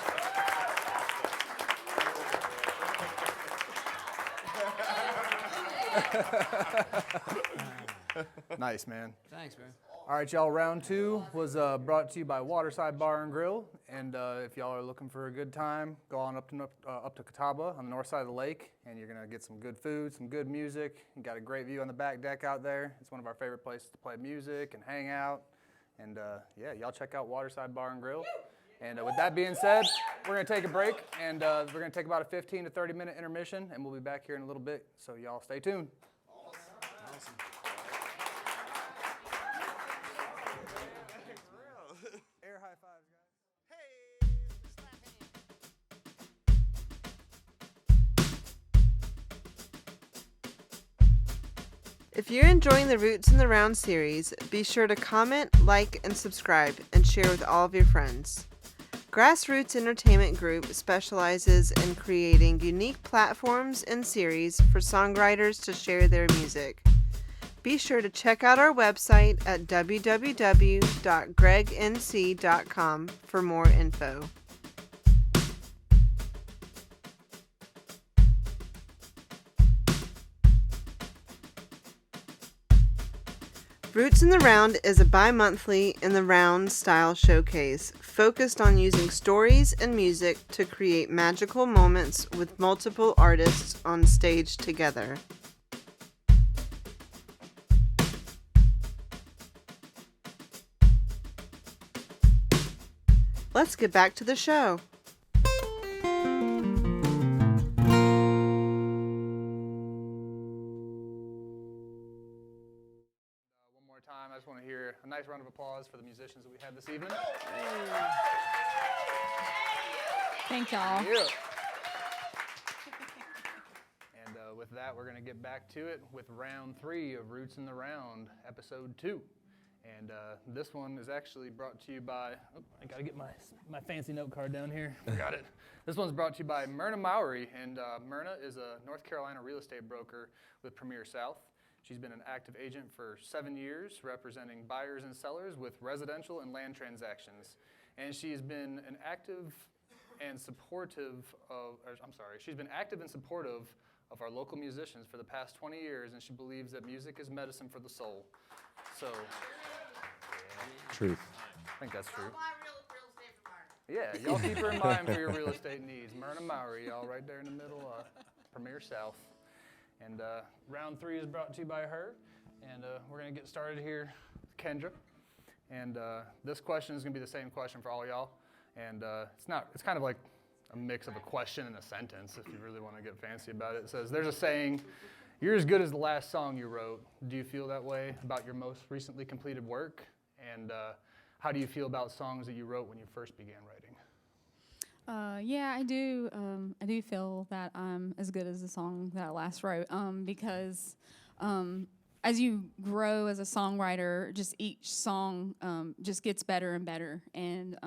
Nice, man. Thanks, bro. All right, y'all, round two was brought to you by Waterside Bar and Grill. And if y'all are looking for a good time, go on up to Catawba on the north side of the lake, and you're going to get some good food, some good music. You got a great view on the back deck out there. It's one of our favorite places to play music and hang out. And yeah, y'all check out Waterside Bar and Grill. And with that being said, we're going to take a break, and we're going to take about a 15 to 30-minute intermission, and we'll be back here in a little bit. So y'all stay tuned. Awesome. Air high fives, guys. If you're enjoying the Roots in the Round series, be sure to comment, like, and subscribe, and share with all of your friends. Grassroots Entertainment Group specializes in creating unique platforms and series for songwriters to share their music. Be sure to check out our website at www.gregnc.com for more info. Roots in the Round is a bi-monthly in the round style showcase focused on using stories and music to create magical moments with multiple artists on stage together. Let's get back to the show. One more time, I just want to hear a nice round of applause for the musicians that we had this evening. Thank y'all. Yeah. And with that, we're going to get back to it with round 3 of Roots in the Round, episode 2. And this one is actually brought to you by, I got to get my fancy note card down here. Got it. This one's brought to you by Myrna Mowrey. And Myrna is a North Carolina real estate broker with Premier South. She's been an active agent for 7 years, representing buyers and sellers with residential and land transactions. And she's been an active and supportive of, she's been active and supportive of our local musicians for the past 20 years, and she believes that music is medicine for the soul. So, Truth. I think that's true. Yeah, y'all keep her in mind for your real estate needs. Myrna Mowrey, y'all right there in the middle, Premier South. And round 3 is brought to you by her. And we're going to get started here with Kendra. And this question is going to be the same question for all y'all. And it's kind of like a mix of a question and a sentence, if you really want to get fancy about it. It says, there's a saying, you're as good as the last song you wrote. Do you feel that way about your most recently completed work? And how do you feel about songs that you wrote when you first began writing? Yeah, I do. I do feel that I'm as good as the song that I last wrote, because as you grow as a songwriter, just each song just gets better and better. And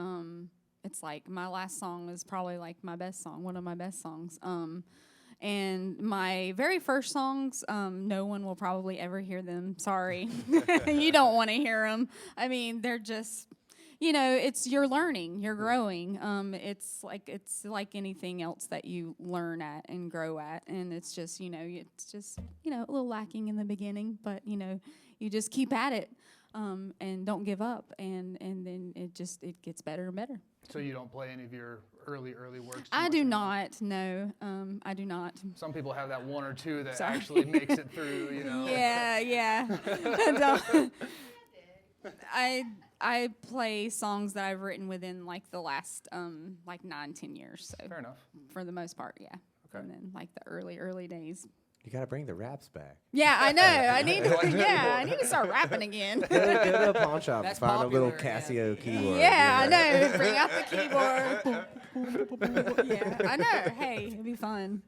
it's like my last song is probably like my best song, one of my best songs. And my very first songs, no one will probably ever hear them. Sorry. You don't want to hear them. I mean, they're just, you're learning, you're growing. It's like anything else that you learn at and grow at. And it's just, a little lacking in the beginning, but, you just keep at it and don't give up. And then it gets better and better. So you don't play any of your early works? I do not. No, I do not. Some people have that one or two that actually makes it through, Yeah. I play songs that I've written within like the last 9-10 years. So fair enough. For the most part, yeah. Okay. And then like the early days. You got to bring the raps back. Yeah, I know. I need to start rapping again. Go to a pawn shop and That's find a little popular, Casio keyboard. Yeah, I know. Bring out the keyboard. Yeah, I know. Hey, it'd be fun.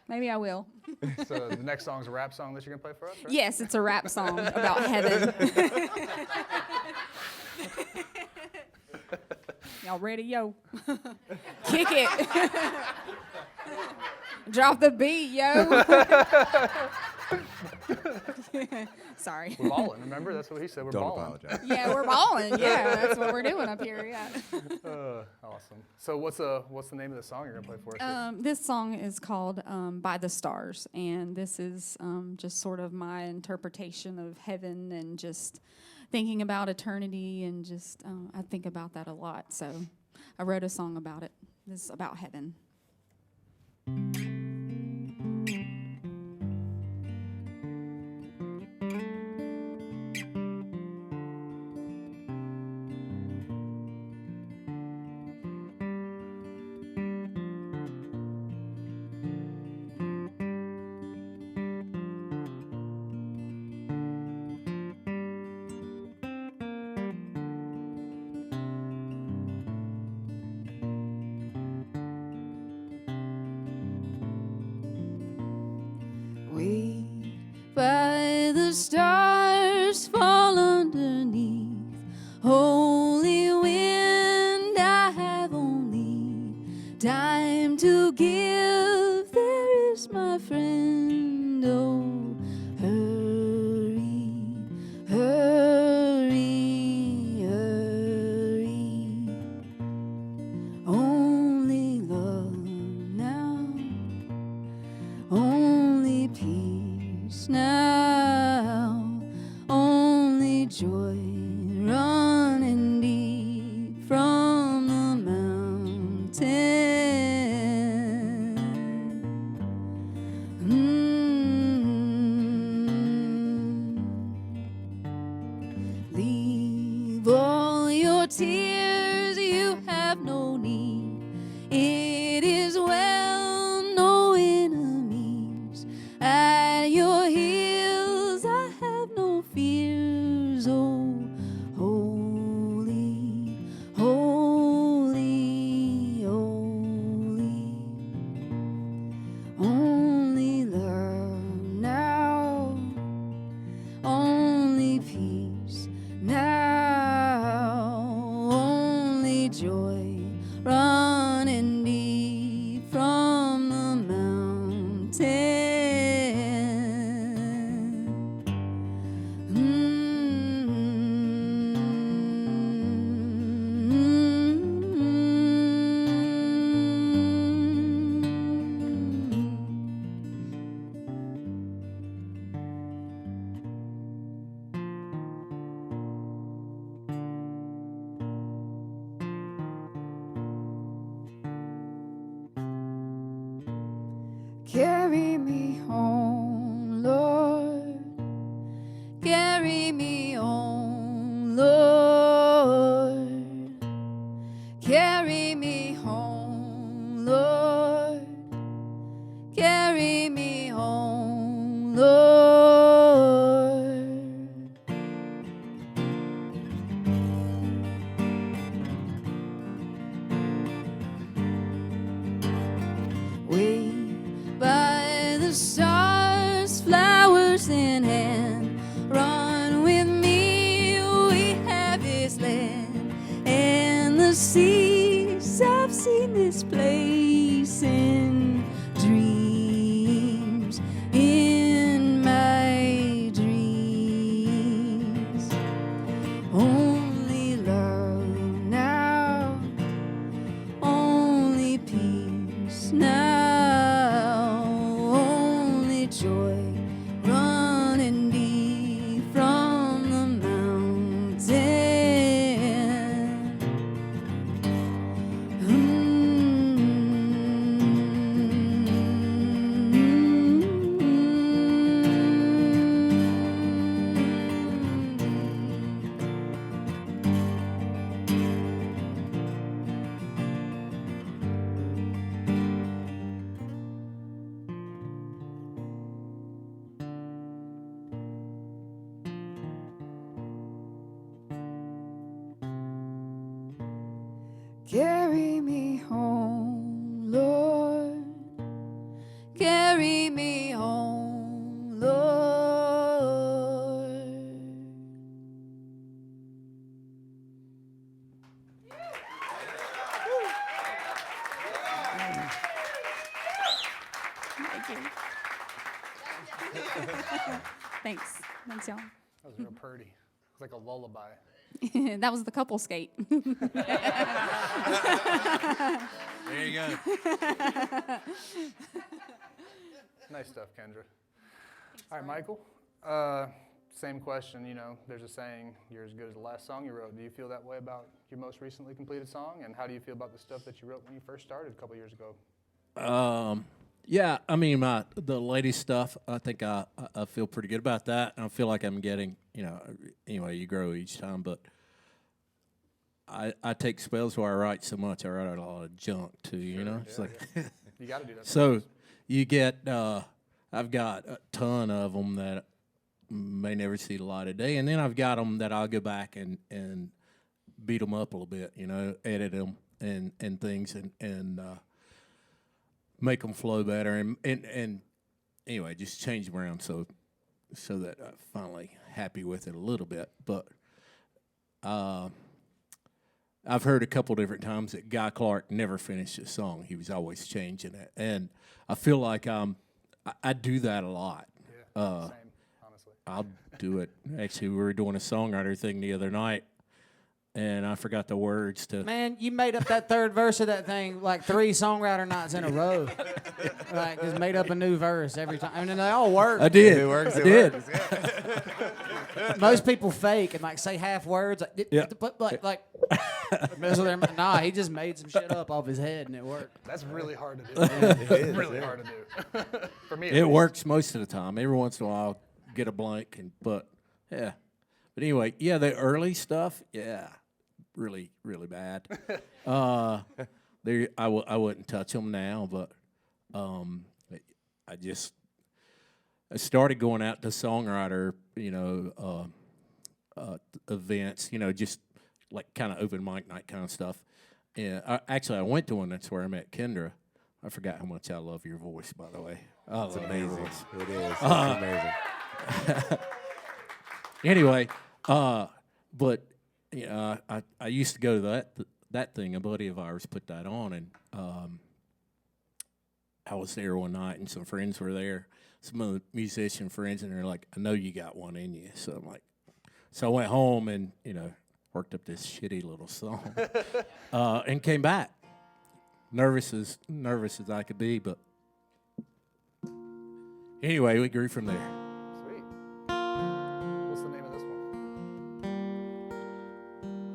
Maybe I will. So the next song's a rap song that you're going to play for us, right? Yes, it's a rap song about heaven. Y'all ready? Yo. Kick it. Drop the beat, yo. Sorry. We're balling, remember? That's what he said. We're Don't balling. apologize. Yeah, we're balling. Yeah, that's what we're doing up here. Yeah. Awesome. So what's the name of the song you're going to play for us here? This song is called By the Stars, and this is just sort of my interpretation of heaven and just thinking about eternity, and just I think about that a lot. So I wrote a song about it. This is about heaven. stars fall underneath. Holy wind, I have only time to give. There is my friend. Oh, hurry, hurry, hurry. Only love now, only peace now, only joy running deep from the mountain. Leave all your tears, you have no need. It is well, no enemies at your heels. I have no fears. Oh, holy, holy, holy. Only love now, only peace now, only joy running deep from the mountain. Carry me home, Lord. Carry me home, Lord. Carry me home, Lord. Carry me home, Lord. Wait by the stars, flowers in hand. Run with me, we have this land and the seas. I've seen this place in dreams, in my dreams. Only love now, only peace now, only joy running deep from the mountain. Carry me home, Lord. Carry me home, Lord. Thanks. Thanks, y'all. That was real pretty. It's like a lullaby. That was the couple skate. There you go. Nice stuff, Kendra. All right, Michael. Same question. You know, there's a saying, you're as good as the last song you wrote. Do you feel that way about your most recently completed song? And how do you feel about the stuff that you wrote when you first started a couple years ago? Yeah, I mean, the latest stuff, I think I feel pretty good about that. I feel like I'm getting, anyway, you grow each time, but I take spells where I write so much. I write a lot of junk, too, you know? It's like You got to do that. So you get, I've got a ton of them that may never see the light of day, and then I've got them that I'll go back and beat them up a little bit, edit them and things, and make them flow better, and anyway, just change them around so so that I'm finally happy with it a little bit. But I've heard a couple different times that Guy Clark never finished a song. He was always changing it. And I feel like I do that a lot. Yeah, same, honestly. I'll do it. Actually, we were doing a songwriter thing the other night, and I forgot the words to. Man, you made up that third verse of that thing like 3 songwriter nights in a row. Like, just made up a new verse every time. I mean, they all work. I did. It works. I It did. works. Yeah. Most people fake and like say half words. Yeah. Like mess with their, nah, he just made some shit up off his head and it worked. That's really hard to do. It's really hard to do. For me, at It least. works most of the time. Every once in a while, I'll get a blank, but yeah. But anyway, yeah, the early stuff, yeah, really, really bad. I wouldn't touch them now, but I started going out to songwriter, events, just like kind of open mic night kind of stuff. And I went to one. That's where I met Kendra. I forgot how much I love your voice, by the way. I love your voice. It is. It's amazing. Anyway, but I used to go to that thing. A buddy of ours put that on, and I was there one night, and some friends were there. Some of the musician friends, and they're like, "I know you got one in you." So I'm like, so I went home and worked up this shitty little song, and came back, nervous as I could be, but anyway, we grew from there. Sweet. What's the name of this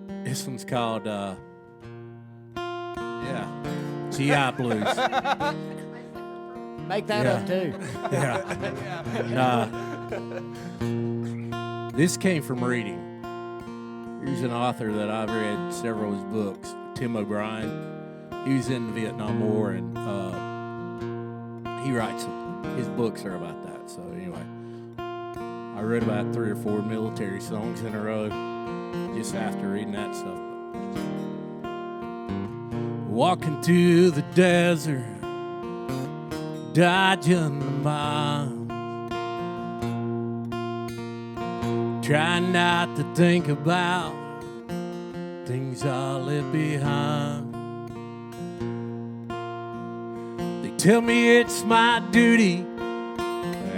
one? This one's called GI Blues. Make that up too. Yeah. And this came from reading. Here's an author that I've read several of his books, Tim O'Brien. He was in the Vietnam War, and he writes, his books are about that. So anyway, I read about 3 or 4 military songs in a row just after reading that stuff. Walking through the desert, dodging the miles, trying not to think about things I left behind. They tell me it's my duty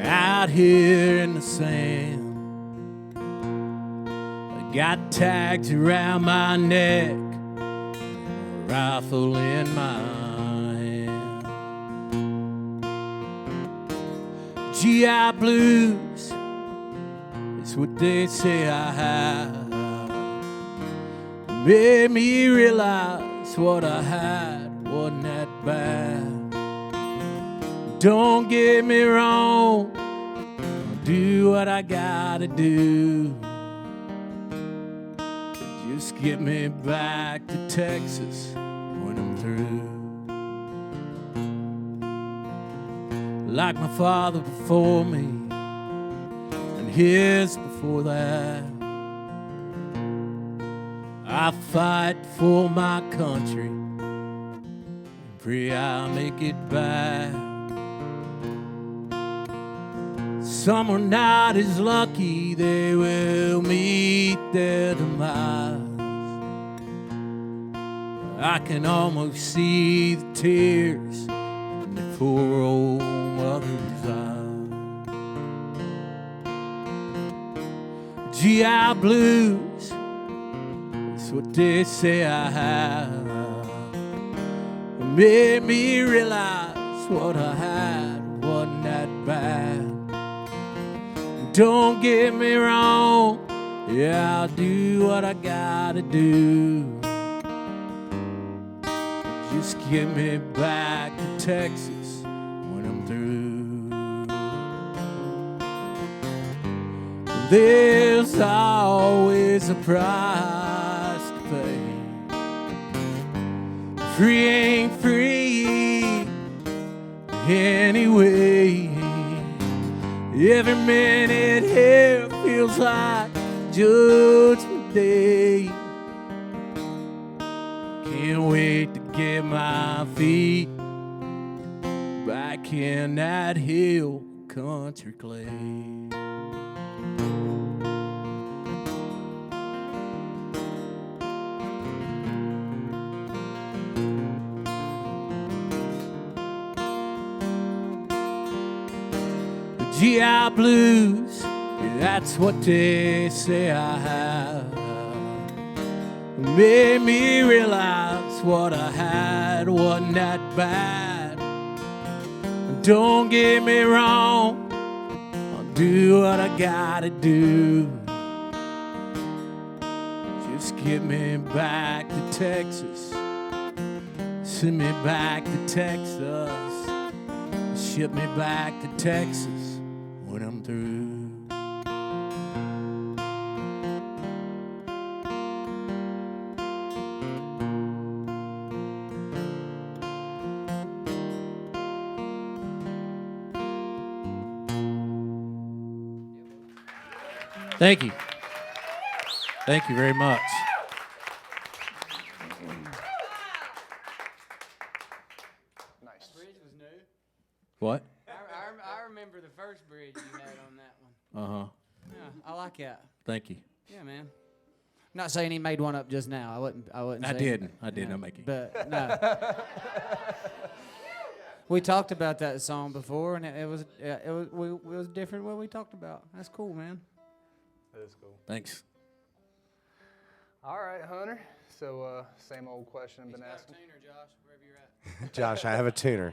out here in the sand. I got tags around my neck, a rifle in my hand. GI Blues is what they say I have. Made me realize what I had wasn't that bad. Don't get me wrong, I'll do what I gotta do. Just get me back to Texas when I'm through. Like my father before me, and his before that, I fight for my country and pray I'll make it back. Some are not as lucky, they will meet their demise. I can almost see the tears in the poor old mother's eyes. GI Blues, that's what they say I have. It made me realize what I had wasn't that bad. Don't get me wrong, yeah, I'll do what I gotta do. Just get me back to Texas when I'm through. There's always a price to pay. Free ain't free anyway. Every minute here feels like Judgment Day. Can't wait to get my feet back in that hill country clay. GI blues, that's what they say I have. Made me realize what I had wasn't that bad. Don't get me wrong, I'll do what I gotta do. Just get me back to Texas, send me back to Texas, ship me back to Texas when I'm through. Thank you. Thank you very much. Nice. Bridge was new. What? I remember the first bridge you had on that one. Uh-huh. Yeah, I like that. Thank you. Yeah, man. I'm not saying he made one up just now. I wouldn't. I say didn't. it. I did not make it. But no. We talked about that song before, and it was different what we talked about. That's cool, man. That is cool. Thanks. All right, Hunter. So, same old question I've been asking. Tuner, Josh, wherever you're at. Josh, I have a tuner.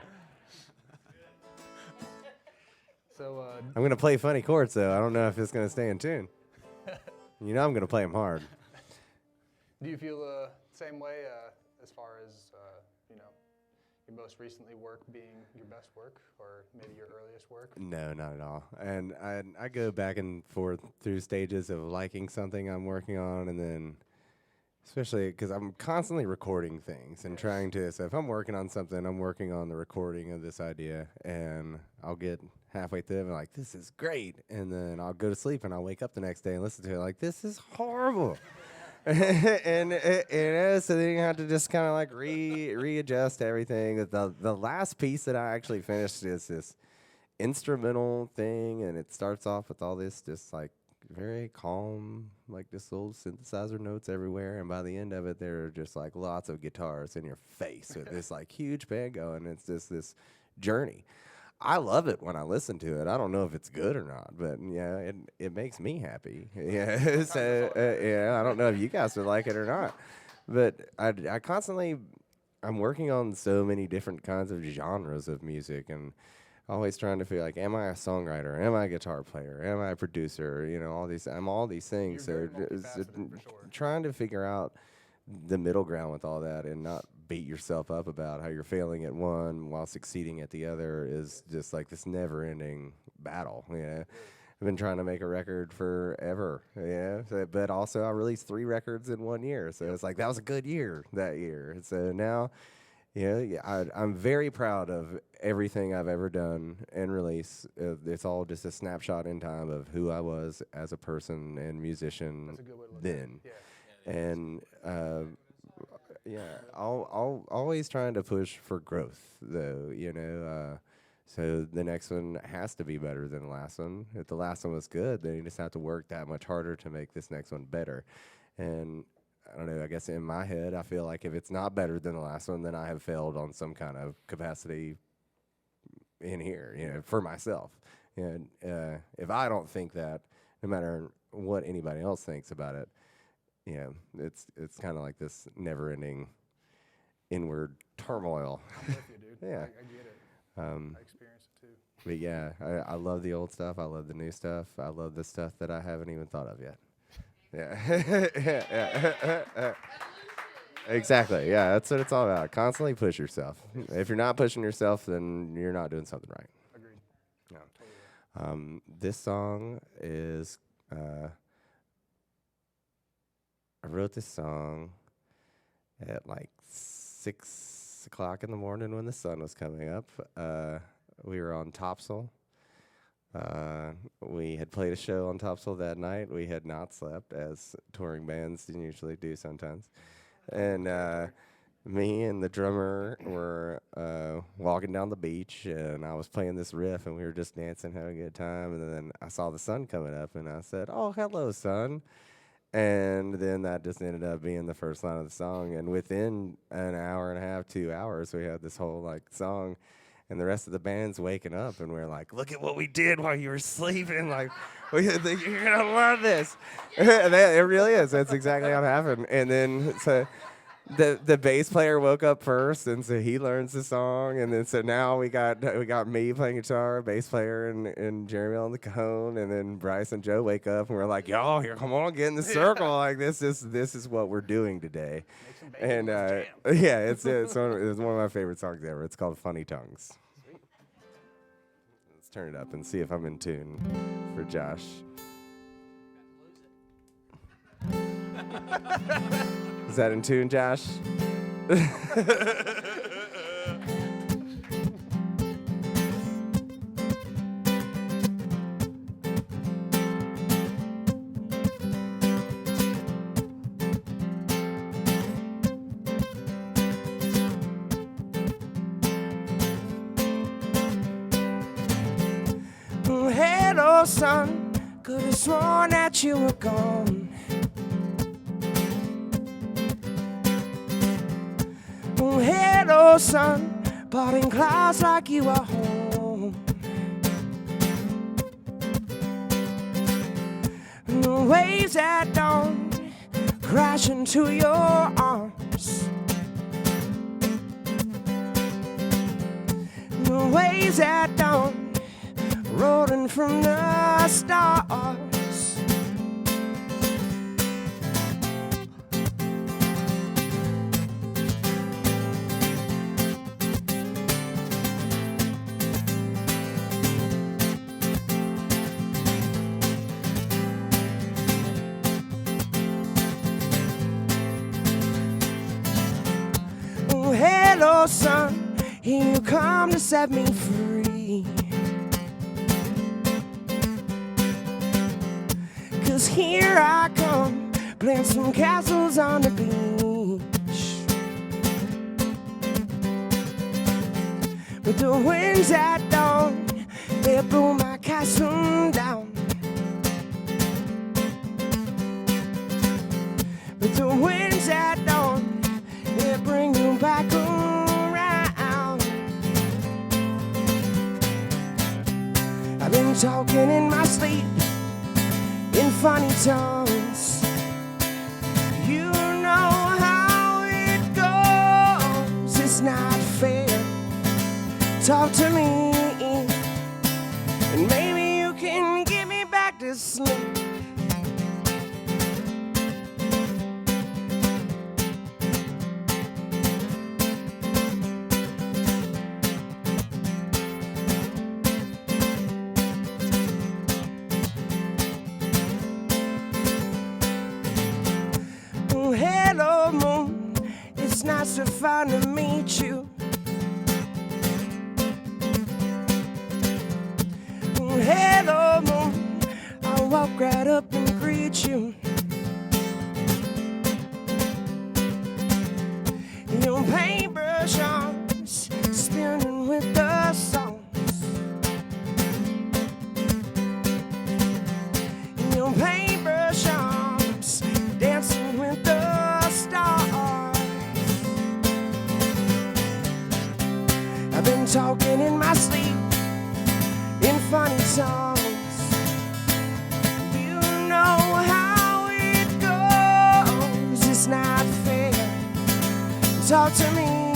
So, I'm going to play funny chords, though. I don't know if it's going to stay in tune. You know I'm going to play them hard. do you feel same way as far as, your most recently work being your best work, or maybe your earliest work? No, not at all. And I go back and forth through stages of liking something I'm working on, and then especially because I'm constantly recording things and trying to. So if I'm working on something, I'm working on the recording of this idea, and I'll get halfway through it and like, this is great, and then I'll go to sleep and I'll wake up the next day and listen to it like, this is horrible. and so then you have to just kind of like readjust everything. The last piece that I actually finished is this instrumental thing, and it starts off with all this just like very calm, like just little synthesizer notes everywhere, and by the end of it there are just like lots of guitars in your face with this like huge band going. It's just this journey. I love it when I listen to it. I don't know if it's good or not, but yeah, it makes me happy. Yeah, so yeah, I don't know if you guys would like it or not, but I constantly, I'm working on so many different kinds of genres of music, and always trying to feel like, am I a songwriter? Am I a guitar player? Am I a producer? You know, I'm all these things. You're So very multifaceted, for sure. trying to figure out the middle ground with all that and not beat yourself up about how you're failing at one while succeeding at the other is just like this never-ending battle. You know, I've been trying to make a record forever. Yeah, so, but also I released 3 records in 1 year, so it's like that was a good year that year. So now, I'm very proud of everything I've ever done and released. It's all just a snapshot in time of who I was as a person and musician That's a good way to look then. at it. Yeah. And I'll always trying to push for growth, though. So the next one has to be better than the last one. If the last one was good, then you just have to work that much harder to make this next one better. And I don't know, I guess in my head, I feel like if it's not better than the last one, then I have failed on some kind of capacity in here, for myself. And if I don't think that, no matter what anybody else thinks about it, it's kind of like this never-ending inward turmoil. I'm with you, dude. Yeah. I get it. I experience it too. But yeah, I love the old stuff. I love the new stuff. I love the stuff that I haven't even thought of yet. Yeah. Exactly. Yeah, that's what it's all about. Constantly push yourself. If you're not pushing yourself, then you're not doing something right. Agreed. Yeah. Totally. This song is. I wrote this song at like 6 o'clock in the morning when the sun was coming up. We were on Topsail. We had played a show on Topsail that night. We had not slept, as touring bands usually do sometimes. And me and the drummer were walking down the beach, and I was playing this riff, and we were just dancing, having a good time. And then I saw the sun coming up, and I said, "Oh, hello, sun." And then that just ended up being the first line of the song. And within an hour and a half, 2 hours, we had this whole like song. And the rest of the band's waking up, and we're like, "Look at what we did while you were sleeping! Like, you're gonna love this." It really is. That's exactly how it happened. And then so the bass player woke up first, and so he learns the song. And then so now we got me playing guitar, bass player, and Jeremy on the cajon. And then Bryce and Joe wake up, and we're like, "Y'all, here, come on, get in the circle! Like this is what we're doing today." And yeah, it's one of my favorite songs ever. It's called "Funny Tongues." Sweet. Let's turn it up and see if I'm in tune for Josh. Is that in tune, Josh? Hello, son. Could have sworn that you were gone. Hello, son. Parting clouds like you are home. The waves at dawn crash into your arms. The waves at dawn rolling from the stars. Oh, hello, son, here you come to set me free. 'Cause here I come, playing some castles on the beach. But the winds at dawn, they blow my castle down. But the winds at dawn, they bring you back around. I've been talking in my sleep in funny tongues. You know how it goes. It's not fair. Talk to me, and maybe you can get me back to sleep. Hello, moon, it's nice to finally meet you. Hello, moon, I'll walk right up and greet you. Your paintbrush arms spinning with the songs. Your paintbrush arms dancing with the stars. I've been talking in my sleep in funny songs. You know how it goes. It's not fair. Talk to me.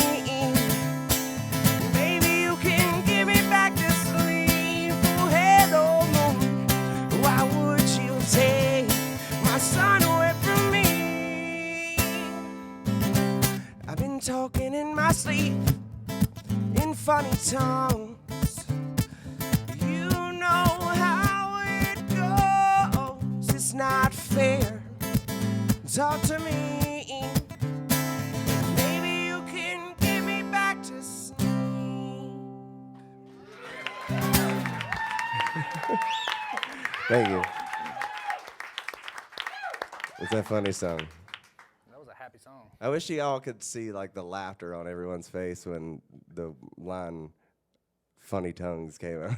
Maybe you can give me back to sleep. Oh, hello, moon. Why would you take my son away from me? I've been talking in my sleep in funny tongues. You know how it goes. It's not fair. Talk to me. Maybe you can get me back to sleep. Thank you. It's a funny song. That was a happy song. I wish y'all could see like the laughter on everyone's face when the line "funny tongues" came out.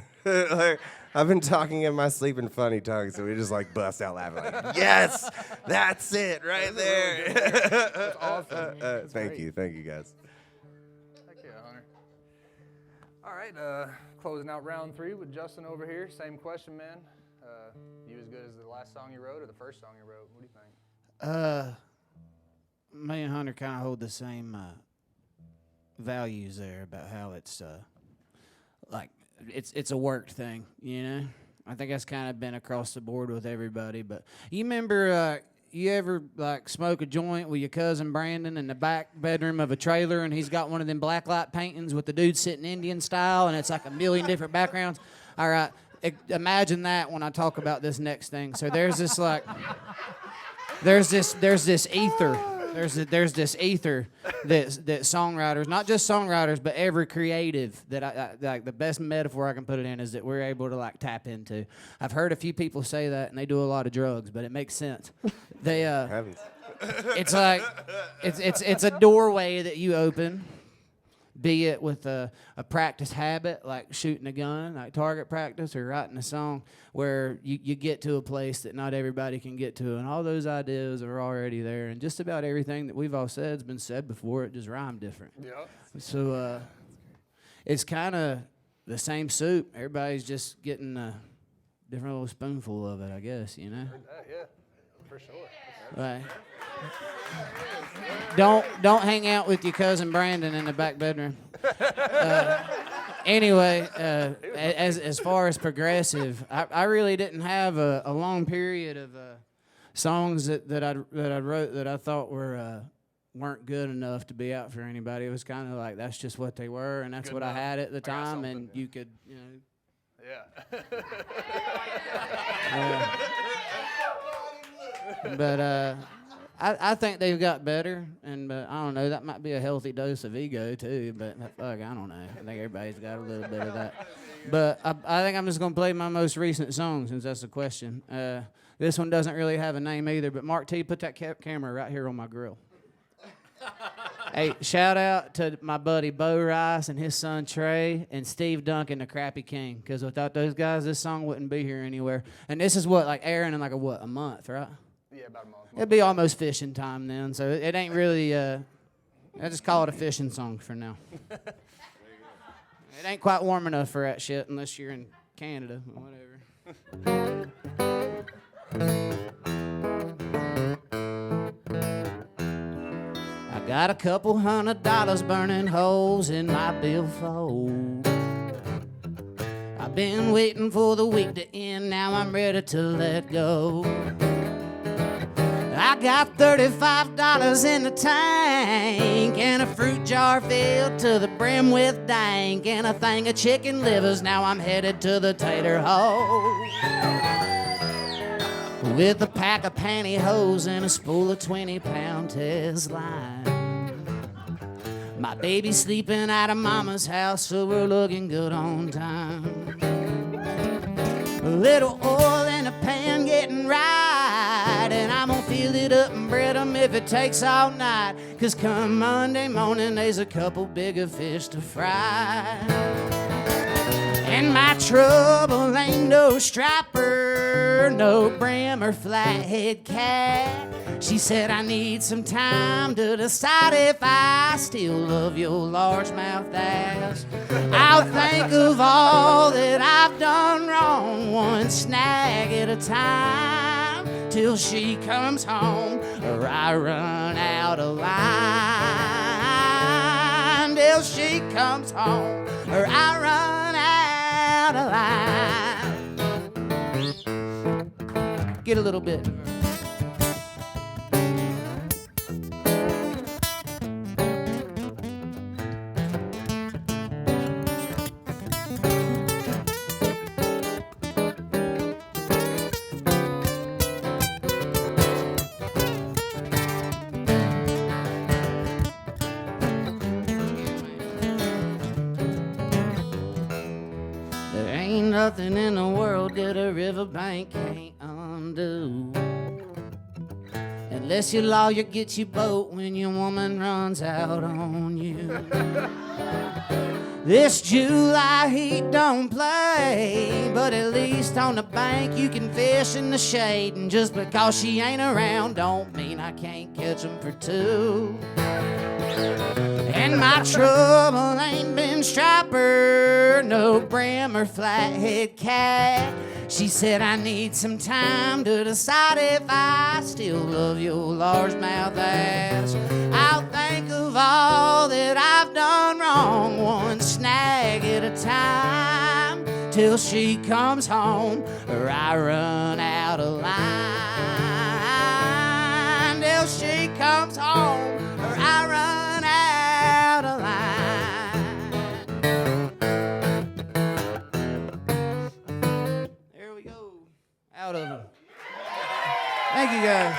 Like, I've been talking in my sleep in funny tongues, so we just like bust out laughing. Like, yes, that's it right there. That's awesome. That's Thank great. you, guys. Heck yeah, Hunter. All right, closing out round 3 with Justin over here. Same question, man. You as good as the last song you wrote or the first song you wrote? What do you think? Me and Hunter kind of hold the same values there about how it's like it's a work thing, you know. I think that's kind of been across the board with everybody. But you remember, you ever like smoke a joint with your cousin Brandon in the back bedroom of a trailer, and he's got one of them blacklight paintings with the dude sitting Indian style, and it's like a million different backgrounds. All right, imagine that when I talk about this next thing. So there's this like, there's this ether. There's this ether that songwriters, not just songwriters, but every creative that I like. The best metaphor I can put it in is that we're able to like tap into. I've heard a few people say that, and they do a lot of drugs, but it makes sense. They it's like it's a doorway that you open, be it with a practice habit like shooting a gun, like target practice, or writing a song, where you get to a place that not everybody can get to, and all those ideas are already there, and just about everything that we've all said has been said before. It just rhymed different. Yeah. So it's kind of the same soup. Everybody's just getting a different little spoonful of it, I guess, you know. Yeah, for sure. Right. Don't hang out with your cousin Brandon in the back bedroom. Anyway, as far as progressive, I really didn't have a long period of songs that I wrote that I thought weren't good enough to be out for anybody. It was kind of like that's just what they were, and that's Good what enough. I had at the time, and yeah. you could, you know. Yeah. But I think they've got better, and I don't know, that might be a healthy dose of ego too, but fuck, I don't know. I think everybody's got a little bit of that. But I think I'm just going to play my most recent song, since that's the question. This one doesn't really have a name either, but Mark T, put that camera right here on my grill. Hey, shout out to my buddy Bo Rice and his son Trey and Steve Duncan, the Crappy King, because without those guys, this song wouldn't be here anywhere. And this is what, like airing in like a month, right? Yeah, about a month. It'd be almost fishing time then, so it ain't really, I just call it a fishing song for now. It ain't quite warm enough for that shit unless you're in Canada or whatever. I got a couple $100 burning holes in my billfold. I've been waiting for the week to end, now I'm ready to let go. I got $35 in the tank and a fruit jar filled to the brim with dank and a thing of chicken livers. Now I'm headed to the tater hole with a pack of pantyhose and a spool of 20-pound test line. My baby's sleeping at her mama's house, so we're looking good on time. A little oil in a pan getting right, and I'm gonna fill it up and bread 'em if it takes all night. 'Cause come Monday morning, there's a couple bigger fish to fry. And my trouble ain't no striper, no brim or flathead cat. She said I need some time to decide if I still love your largemouth ass. I'll think of all that I've done wrong, one snag at a time, till she comes home or I run out of line. Till she comes home or I run out of line. Get a little bit. Nothing in the world that a riverbank can't undo. And unless your lawyer gets you boat when your woman runs out on you. This July heat don't play, but at least on the bank you can fish in the shade. And just because she ain't around don't mean I can't catch 'em for two. And my trouble ain't been striper, no brim or flathead cat. She said I need some time to decide if I still love your largemouth ass. I'll think of all that I've done wrong, one snag at a time, till she comes home or I run out of line. Till she comes home or I run out of line. There we go. Out of them. Thank you, guys.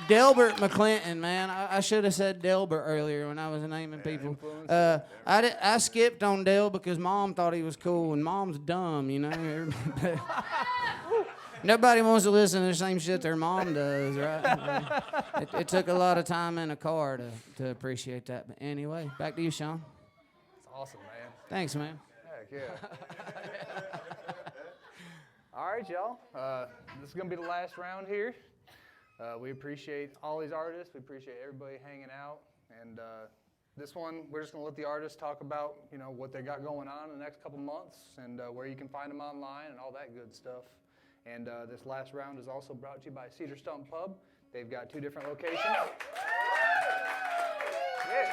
Delbert McClinton, man. I should have said Delbert earlier when I was naming people. I skipped on Del because Mom thought he was cool, and Mom's dumb, you know. Nobody wants to listen to the same shit their mom does, right? It took a lot of time in a car to appreciate that. But anyway, back to you, Sean. It's awesome, man. Thanks, man. Heck yeah. All right, y'all. This is going to be the last round here. We appreciate all these artists. We appreciate everybody hanging out. And this one, we're just going to let the artists talk about, you know, what they got going on in the next couple months and where you can find them online and all that good stuff. And this last round is also brought to you by Cedar Stump Pub. They've got 2 different locations. Yeah.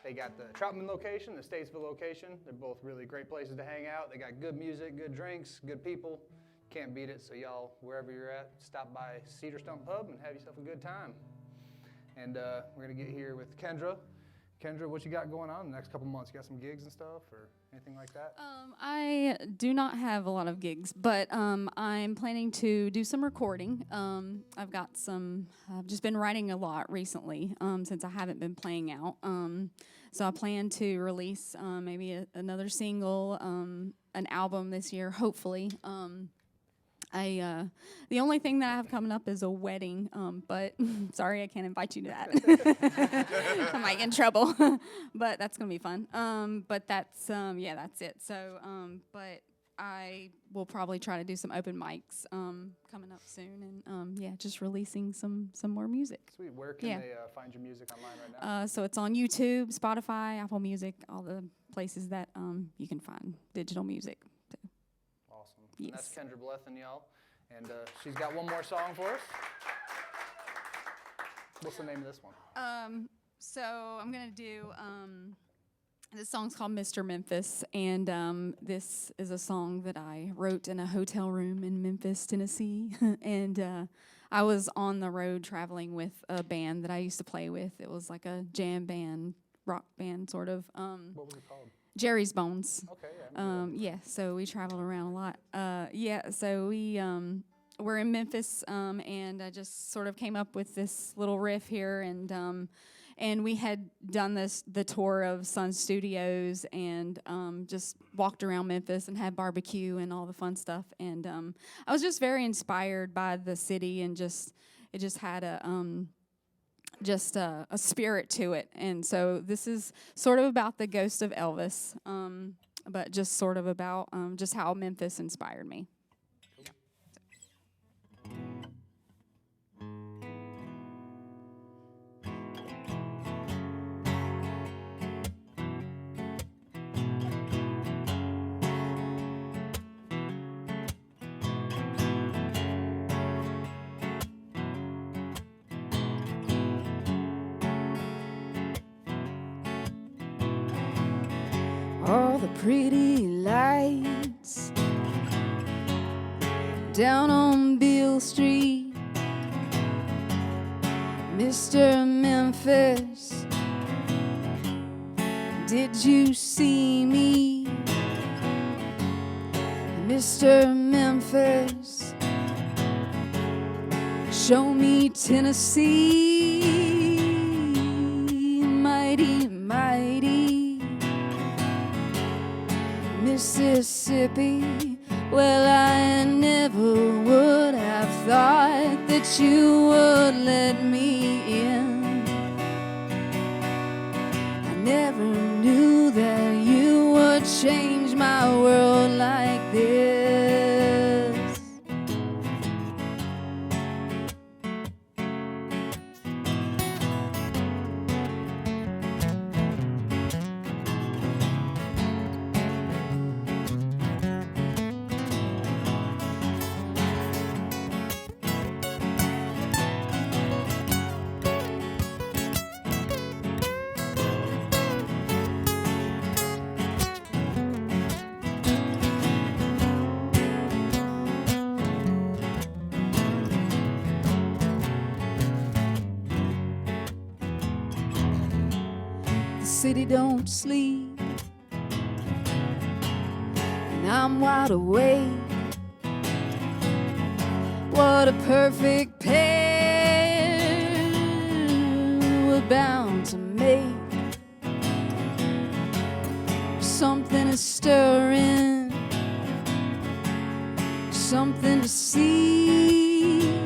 They got the Troutman location, the Statesville location. They're both really great places to hang out. They got good music, good drinks, good people. Can't beat it, so y'all, wherever you're at, stop by Cedar Stump Pub and have yourself a good time. And we're going to get here with Kendra. Kendra, what you got going on in the next couple months? You got some gigs and stuff or anything like that? I do not have a lot of gigs, but I'm planning to do some recording. I've just been writing a lot recently since I haven't been playing out. So I plan to release maybe another single, an album this year, hopefully. The only thing that I have coming up is a wedding, but sorry, I can't invite you to that. I might get in trouble, but that's gonna be fun. But that's that's it. So, but I will probably try to do some open mics coming up soon, and just releasing some more music. Sweet. Where can they find your music online right now? So it's on YouTube, Spotify, Apple Music, all the places that you can find digital music. Awesome. Yes. And that's Kendra Blethen, y'all. And she's got one more song for us. What's the name of this one? So I'm going to do, this song's called Mr. Memphis, and this is a song that I wrote in a hotel room in Memphis, Tennessee. And I was on the road traveling with a band that I used to play with. It was like a jam band, rock band sort of. What was it called? Jerry's Bones. Okay, So we traveled around a lot. So we we're in Memphis, and I just sort of came up with this little riff here, and we had done the tour of Sun Studios, and just walked around Memphis and had barbecue and all the fun stuff, and I was just very inspired by the city, and it just had a spirit to it. And so this is sort of about the ghost of Elvis, but just sort of about just how Memphis inspired me. All the pretty lights down on Beale Street, Mr. Memphis, did you see me? Mr. Memphis, show me Tennessee, mighty, mighty Mississippi, Well, I never would have thought that you would let me in. I never knew that you would change my world like this. The city don't sleep, and I'm wide awake. What a perfect pair we're bound to make. Something is stirring, something to see.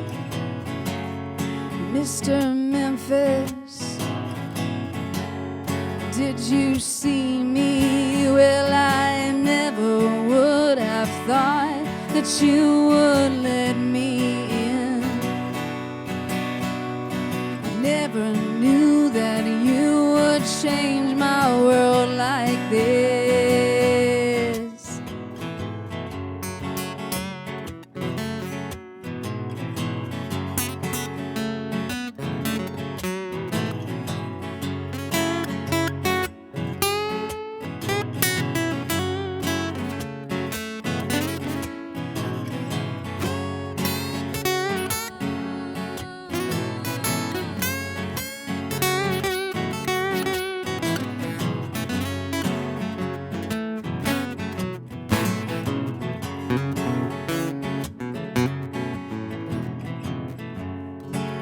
Mr. Memphis, did you see me? Well, I never would have thought that you would let me in. I never knew that you would change my world like this.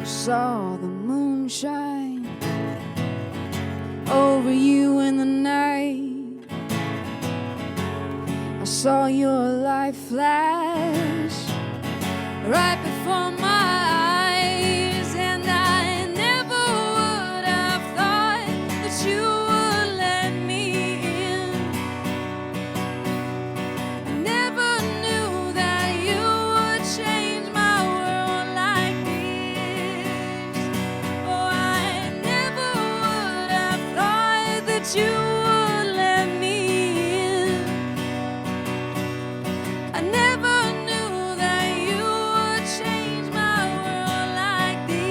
Saw the moonshine over you in the night. I saw your light flash right before my eyes, and I never would have thought that you would let me in. I never knew that you would change my world like this. Oh, I never would have thought that you would let me in. I never knew that you would change my world like this.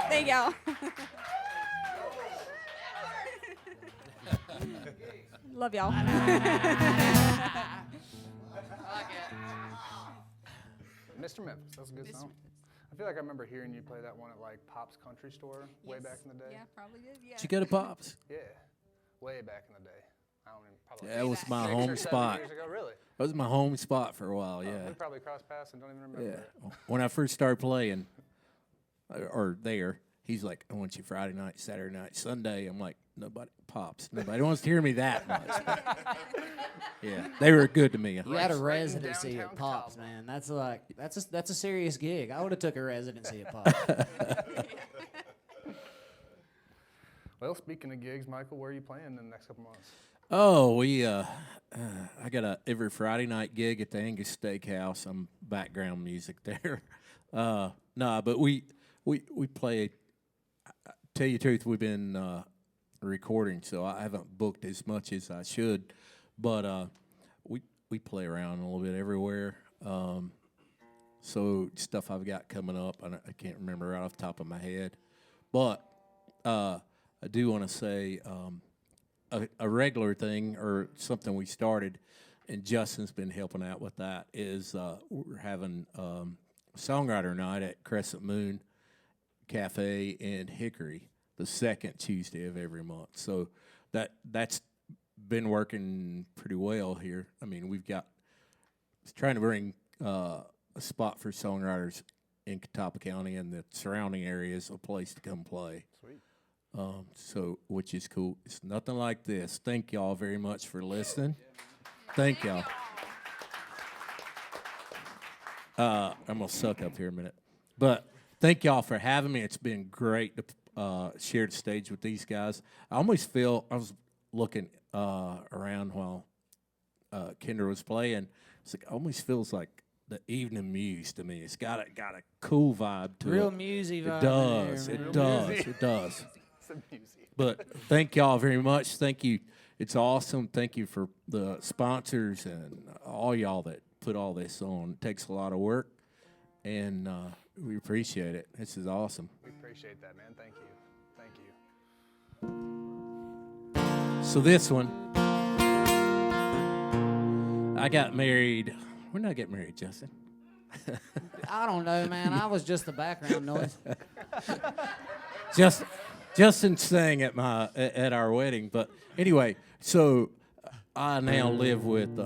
Thank y'all. Love y'all. Mr. Memphis, that's a good song. I feel like I remember hearing you play that one at like Pop's Country Store way back in the day. Yeah, probably did. Yeah. Did you go to Pops? Yeah, way back in the day. I don't even probably. Yeah, that was my 6 home or 7 spot. years ago, really. That was my home spot for a while, We yeah. probably crossed paths and don't even remember. Yeah. it. When I first started playing, or there, he's like, I want you Friday night, Saturday night, Sunday. I'm like, nobody, Pops. Nobody wants to hear me that much. Yeah, they were good to me. You had a right in residency downtown at Pops, Catawba. man. That's like that's a serious gig. I would have took a residency at Pops. Well, speaking of gigs, Michael, where are you playing in the next couple months? Oh, I got a every Friday night gig at the Angus Steakhouse. I'm background music there. But we play. Tell you the truth, we've been recording, so I haven't booked as much as I should. But we play around a little bit everywhere. So stuff I've got coming up, I can't remember right off the top of my head. But I do want to say a regular thing or something we started, and Justin's been helping out with that, is we're having songwriter night at Crescent Moon Cafe in Hickory the second Tuesday of every month. So that's been working pretty well here. I mean, we've got trying to bring a spot for songwriters in Catawba County and the surrounding areas, a place to come play. Sweet. So, which is cool. It's nothing like this. Thank y'all very much for listening. Thank y'all. I'm going to suck up here a minute. But thank y'all for having me. It's been great to share the stage with these guys. I almost feel, I was looking around while Kendra was playing. It's like, almost feels like the Evening Muse to me. It's got a cool vibe to it. Real musy vibe. It does. But thank y'all very much. Thank you. It's awesome. Thank you for the sponsors and all y'all that put all this on. It takes a lot of work, and we appreciate it. This is awesome. We appreciate that, man. Thank you. Thank you. So this one, I got married. When did I get married, Justin? I don't know, man. I was just the background noise. Justin sang at our wedding, but anyway, so I now live with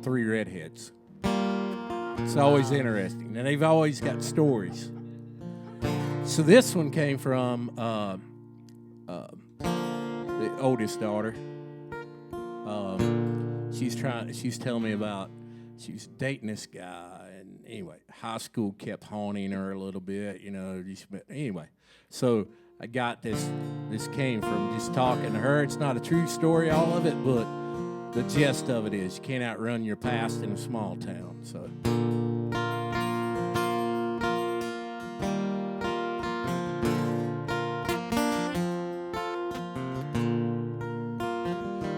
3 redheads. It's always interesting, and they've always got stories. So this one came from the oldest daughter. She's telling me about she was dating this guy, and anyway, high school kept haunting her a little bit, anyway. So I got this came from just talking to her. It's not a true story, all of it, but the gist of it is you can't outrun your past in a small town. So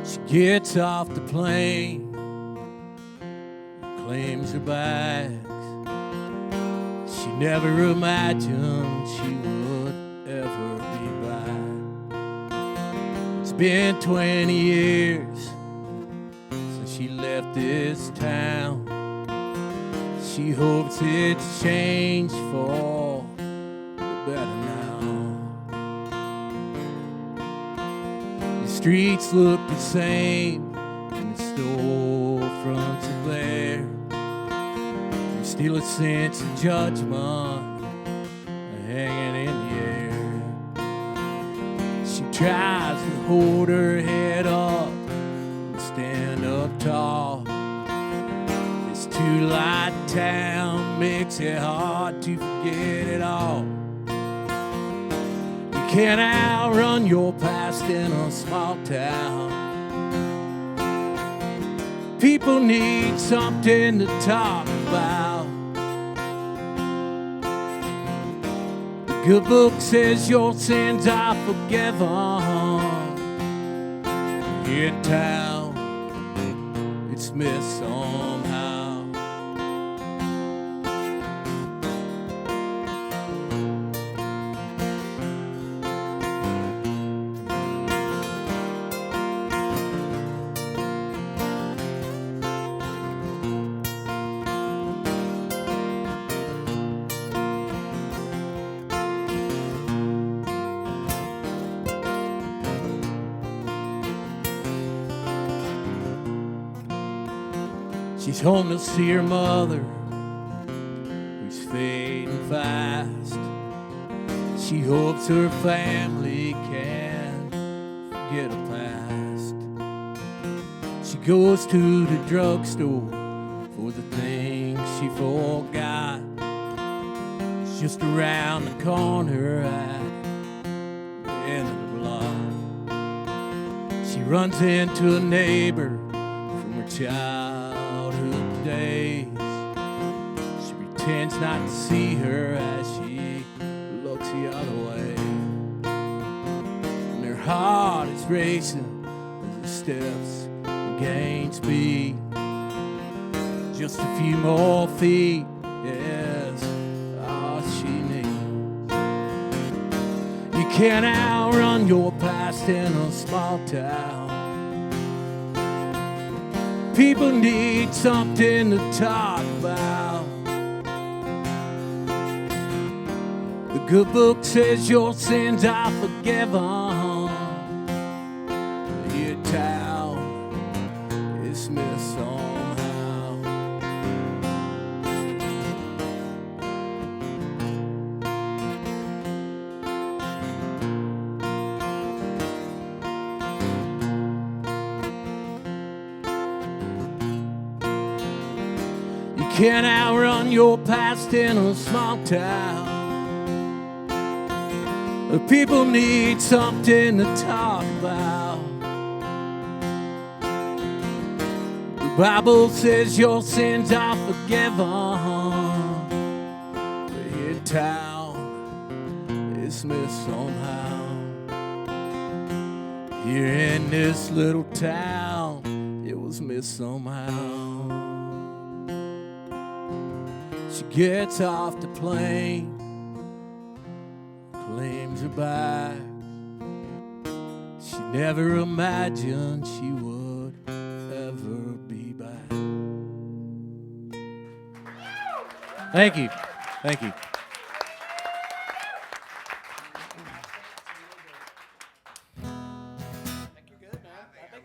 she gets off the plane, claims her bags. She never imagined she would ever be back. It's been 20 years since she left this town. She hopes it's changed for the better now. The streets look the same and the storefronts are there. There's still a sense of judgment hanging in the air. She tries to hold her head up and stand up tall. This two-light town makes it hard to forget it all. You can't outrun your past in a small town. People need something to talk about. The good book says your sins are forgiven. In town, it's missed somehow. She's home to see her mother, who's fading fast. She hopes her family can forget her past. She goes to the drugstore for the things she forgot. It's just around the corner at the end of the block. She runs into a neighbor from her childhood days. She pretends not to see her as she looks the other way. And her heart is racing as her steps gain speed. Just a few more feet, yeah. can't outrun your past in a small town. People need something to talk about. The good book says your sins are forgiven. Your town is missed somehow. You can't outrun your past in a small town. The people need something to talk about. The Bible says your sins are forgiven. But your town is missed somehow. Here in this little town, it was missed somehow. She gets off the plane, claims her back. She never imagined she would ever be back. Thank you. Thank you.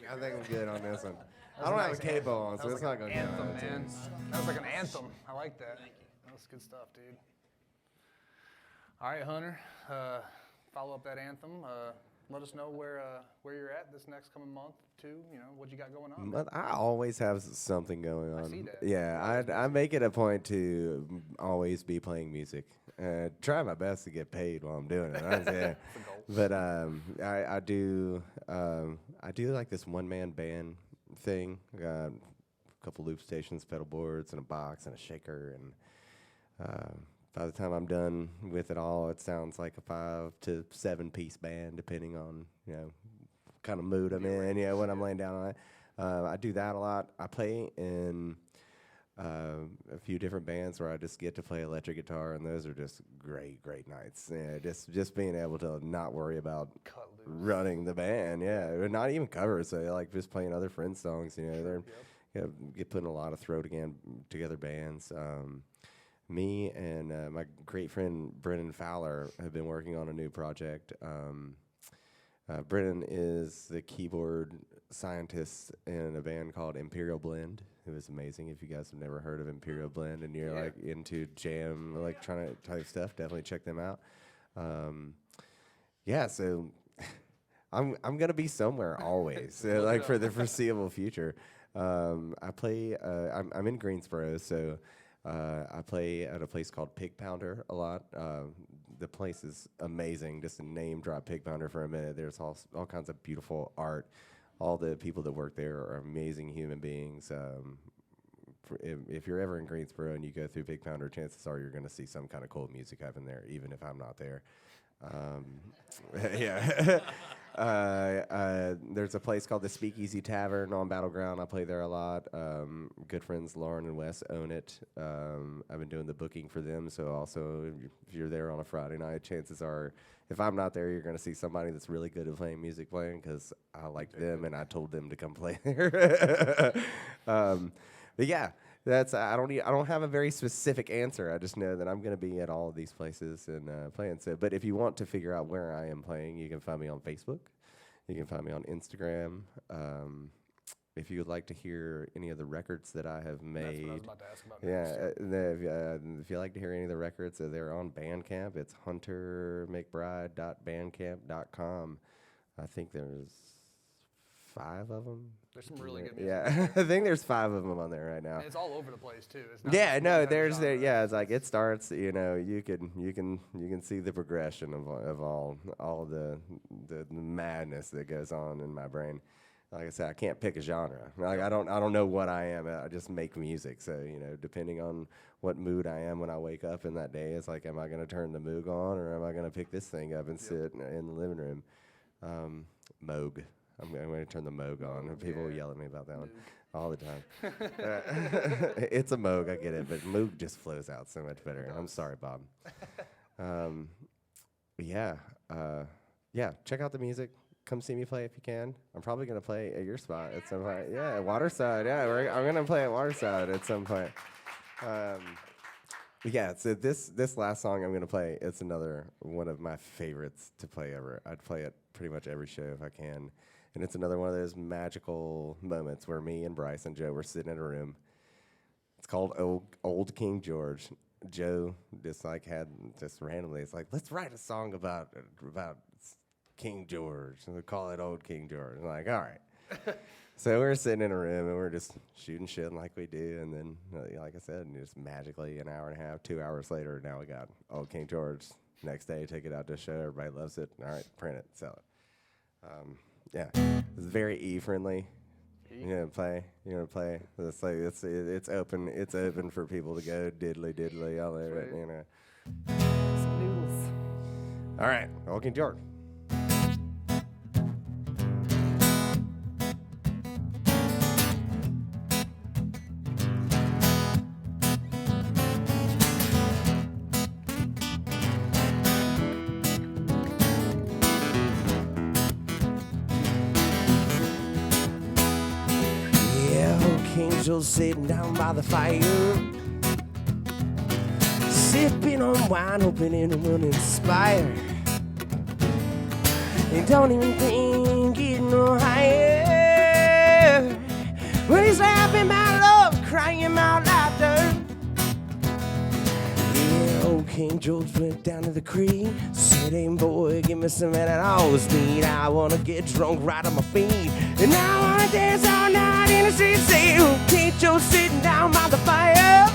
I think I'm good on this one. I don't have a capo on, so it's not going to Anthem, go on. man. That was like an anthem. I like that. That was good stuff, dude. All right, Hunter. Follow up that anthem. Let us know where you're at this next coming month, too. You know, what you got going on. But I always have something going on. I see that. Yeah, I make it a point to always be playing music. Try my best to get paid while I'm doing it. Yeah. But I do like this one-man band thing. I got a couple loop stations, pedal boards, and a box and a shaker, and by the time I'm done with it all, it sounds like a 5 to 7 piece band, depending on what kind of mood I'm in. When I'm laying down on it. I do that a lot. I play in a few different bands where I just get to play electric guitar, and those are just great nights. Yeah, just being able to not worry about running the band. Yeah, not even covers. So like just playing other friends' songs. They're get putting a lot of together bands. Me and my great friend Brennan Fowler have been working on a new project. Brennan is the keyboard scientist in a band called Imperial Blend. It was amazing. If you guys have never heard of Imperial Blend and you're like into jam electronic type stuff, definitely check them out. So I'm gonna be somewhere always, like for the foreseeable future. I play. I'm in Greensboro, so. I play at a place called Pig Pounder a lot. The place is amazing. Just to name drop Pig Pounder for a minute. There's all kinds of beautiful art. All the people that work there are amazing human beings. If you're ever in Greensboro and you go through Pig Pounder, chances are you're going to see some kind of cool music happen there, even if I'm not there. There's a place called the Speakeasy Tavern on Battleground. I play there a lot. Good friends Lauren and Wes own it. I've been doing the booking for them, so also if you're there on a Friday night, chances are if I'm not there, you're going to see somebody that's really good at playing music because I like them and I told them to come play there. But yeah. I don't have a very specific answer. I just know that I'm going to be at all of these places and playing. So, but if you want to figure out where I am playing, you can find me on Facebook. You can find me on Instagram. If you would like to hear any of the records that I have made, that's what I was about to ask about next. If you like to hear any of the records, they're on Bandcamp. It's huntermcbride.bandcamp.com. I think there's 5 of them. There's some really good music. Yeah, I think there's 5 of them on there right now. And it's all over the place too. It's not it's like it starts. You can see the progression of all the madness that goes on in my brain. Like I said, I can't pick a genre. Like I don't know what I am. I just make music. So depending on what mood I am when I wake up in that day, it's like, am I going to turn the Moog on or am I going to pick this thing up and sit in the living room? Moog. I'm going to turn the Moog on. People will yell at me about that one all the time. It's a Moog, I get it, but Moog just flows out so much better. I'm sorry, Bob. yeah, check out the music. Come see me play if you can. I'm probably going to play at your spot at some point. Yeah, Waterside. Yeah, I'm going to play at Waterside at some point. Yeah, so this last song I'm going to play, it's another one of my favorites to play ever. I'd play it pretty much every show if I can. And it's another one of those magical moments where me and Bryce and Joe were sitting in a room. It's called Old King George. Joe just randomly, it's like, let's write a song about King George. And we call it Old King George. I'm like, all right. So we're sitting in a room and we're just shooting shit like we do. And then, like I said, just magically an hour and a half, 2 hours later, now we got Old King George. Next day, take it out to a show. Everybody loves it. All right, print it, sell it. Yeah, it's very E-friendly. You're gonna play. It's like it's open. It's open for people to go diddly all over it. You know. Some noodles. All right, Old King George. Angels sitting down by the fire, sipping on wine, hoping it will inspire. They don't even think it no higher. When he's laughing about love, crying about laughter. Yeah, old King George went down to the creek, said, hey boy, give me some of that all speed. I wanna get drunk right on my feet, and I wanna dance all night in the street. Say, old King George sitting down by the fire,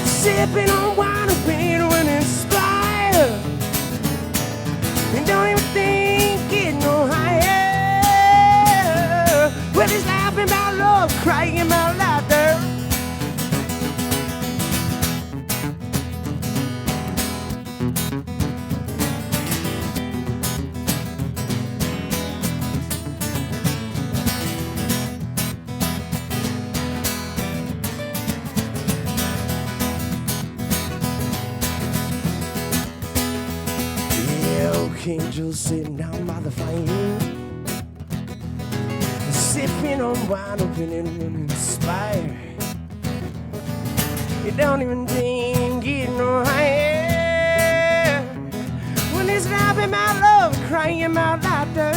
sipping on wine, hoping it will inspire. And don't even think it no higher. Well, he's laughing about love, crying about laughter. King George sitting down by the fire, sipping on wine, hoping it will inspire. You don't even think it no higher. When he's laughing about love, crying about laughter.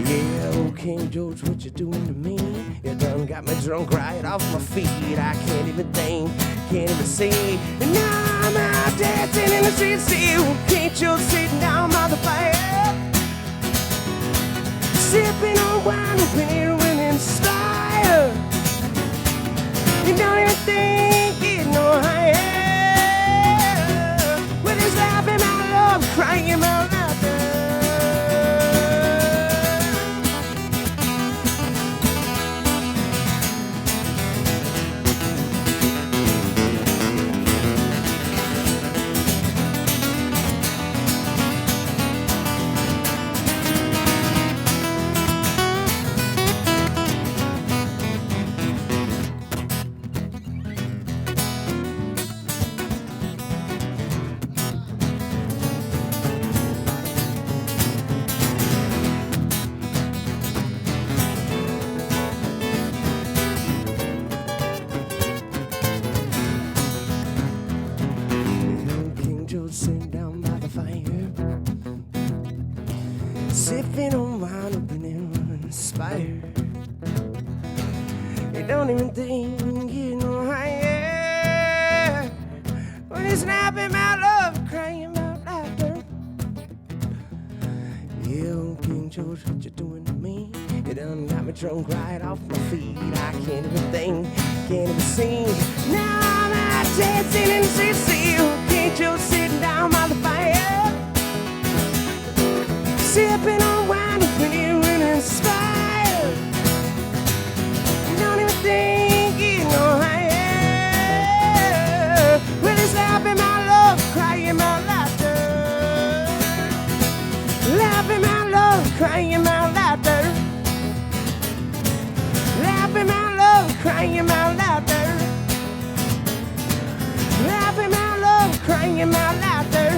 Yeah, old King George, what you doing to me? You done got me drunk right off my feet. I can't even think, can't even see. And now I'm out dancing in the streets. See you, King George sitting down by the fire, sipping on wine, hoping it will inspire. You don't even think it no higher. When he's laughing about love, crying about laughter. Sitting down by the fire, sipping on wine, hoping it will inspire. You don't even think you know higher. When he's snapping about love, crying about laughter. Yeah, old King George, what you doing to me? You done got me drunk right off my feet. I can't even think, can't even see. Now I'm out dancing in the streets. See you, King George sitting down by the fire, sipping on wine, hoping it will inspire. Don't even think it no higher. When he's laughing about love, crying about laughter. Laughing about love, crying about laughter. Laughing about love, crying about laughter. Laughing about love, crying about laughter.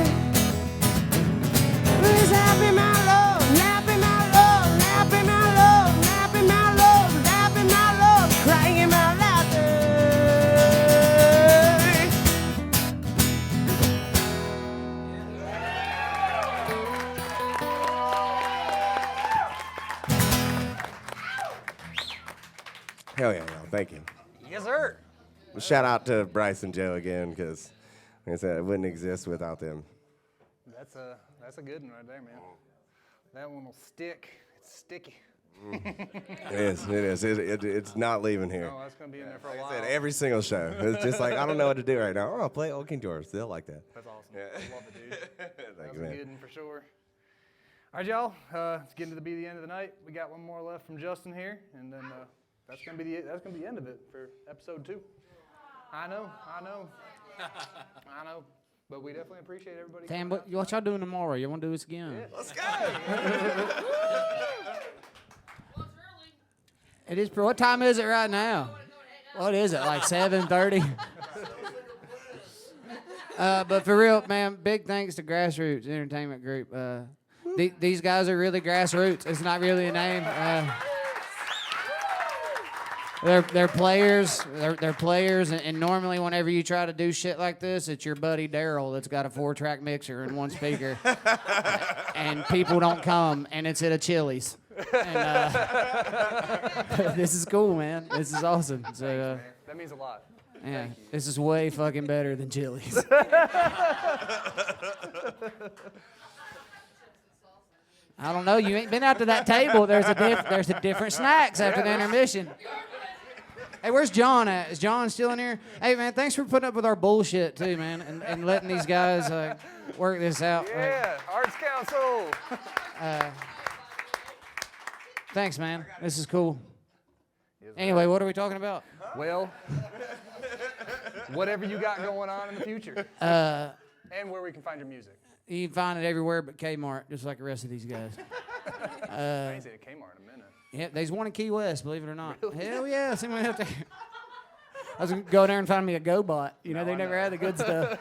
Hell yeah, thank you. Yes, sir. Shout out to Bryce and Joe again, because like I said, it wouldn't exist without them. That's a good one right there, man. That one will stick. It's sticky. It is. It's not leaving here. Oh, that's gonna be in there for a Like while. I said, every single show. It's just like, I don't know what to do right now. Oh, I'll play Old King George. They'll like that. That's awesome. Yeah. I love it, dude. Thank That's you, a man. good one for sure. All right, y'all. It's getting to be the end of the night. We got one more left from Justin here, and then that's gonna be the end of it for episode 2. I know. But we definitely appreciate everybody. Damn, coming out. what y'all doing tomorrow? You want to do this again? Yeah. Let's go. It is. What time is it right now? What is it? Like 7:30? But for real, man, big thanks to Grassroots Entertainment Group. These guys are really grassroots. It's not really a name. They're players. They're players, and normally whenever you try to do shit like this, it's your buddy Daryl that's got a 4-track mixer and 1 speaker, and people don't come, and it's at a Chili's. And, this is cool, man. This is awesome. So, Man, that means a lot. yeah, this is way fucking better than Chili's. I don't know. You ain't been out to that table. There's a different snacks after the intermission. Hey, where's John at? Is John still in here? Hey, man, thanks for putting up with our bullshit, too, man, and letting these guys work this out. Yeah, Arts Council. Thanks, man. This is cool. Anyway, what are we talking about? Well, whatever you got going on in the future. And where we can find your music. You can find it everywhere but Kmart, just like the rest of these guys. I ain't seen a Kmart in a minute. Yeah, there's one in Key West, believe it or not. Really? Hell yeah, someone out there. I was gonna go there and find me a GoBot. You know, they never had the good stuff.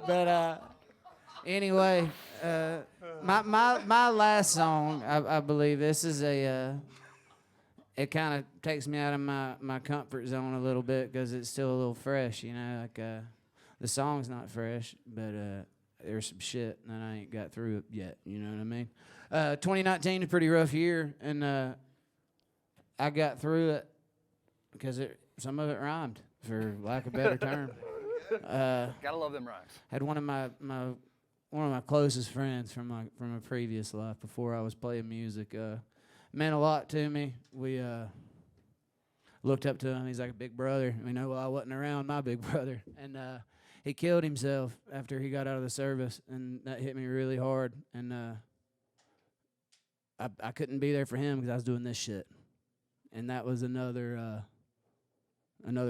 But anyway, my last song, I believe this is it kind of takes me out of my comfort zone a little bit because it's still a little fresh. You know, like the song's not fresh, but there's some shit that I ain't got through it yet. You know what I mean? 2019 is a pretty rough year, and I got through it because some of it rhymed, for lack of a better term. Gotta love them rhymes. Had one of my closest friends from a previous life before I was playing music. Meant a lot to me. We looked up to him. He's like a big brother. You know, I wasn't around my big brother, and he killed himself after he got out of the service, and that hit me really hard. And I couldn't be there for him because I was doing this shit, and that was another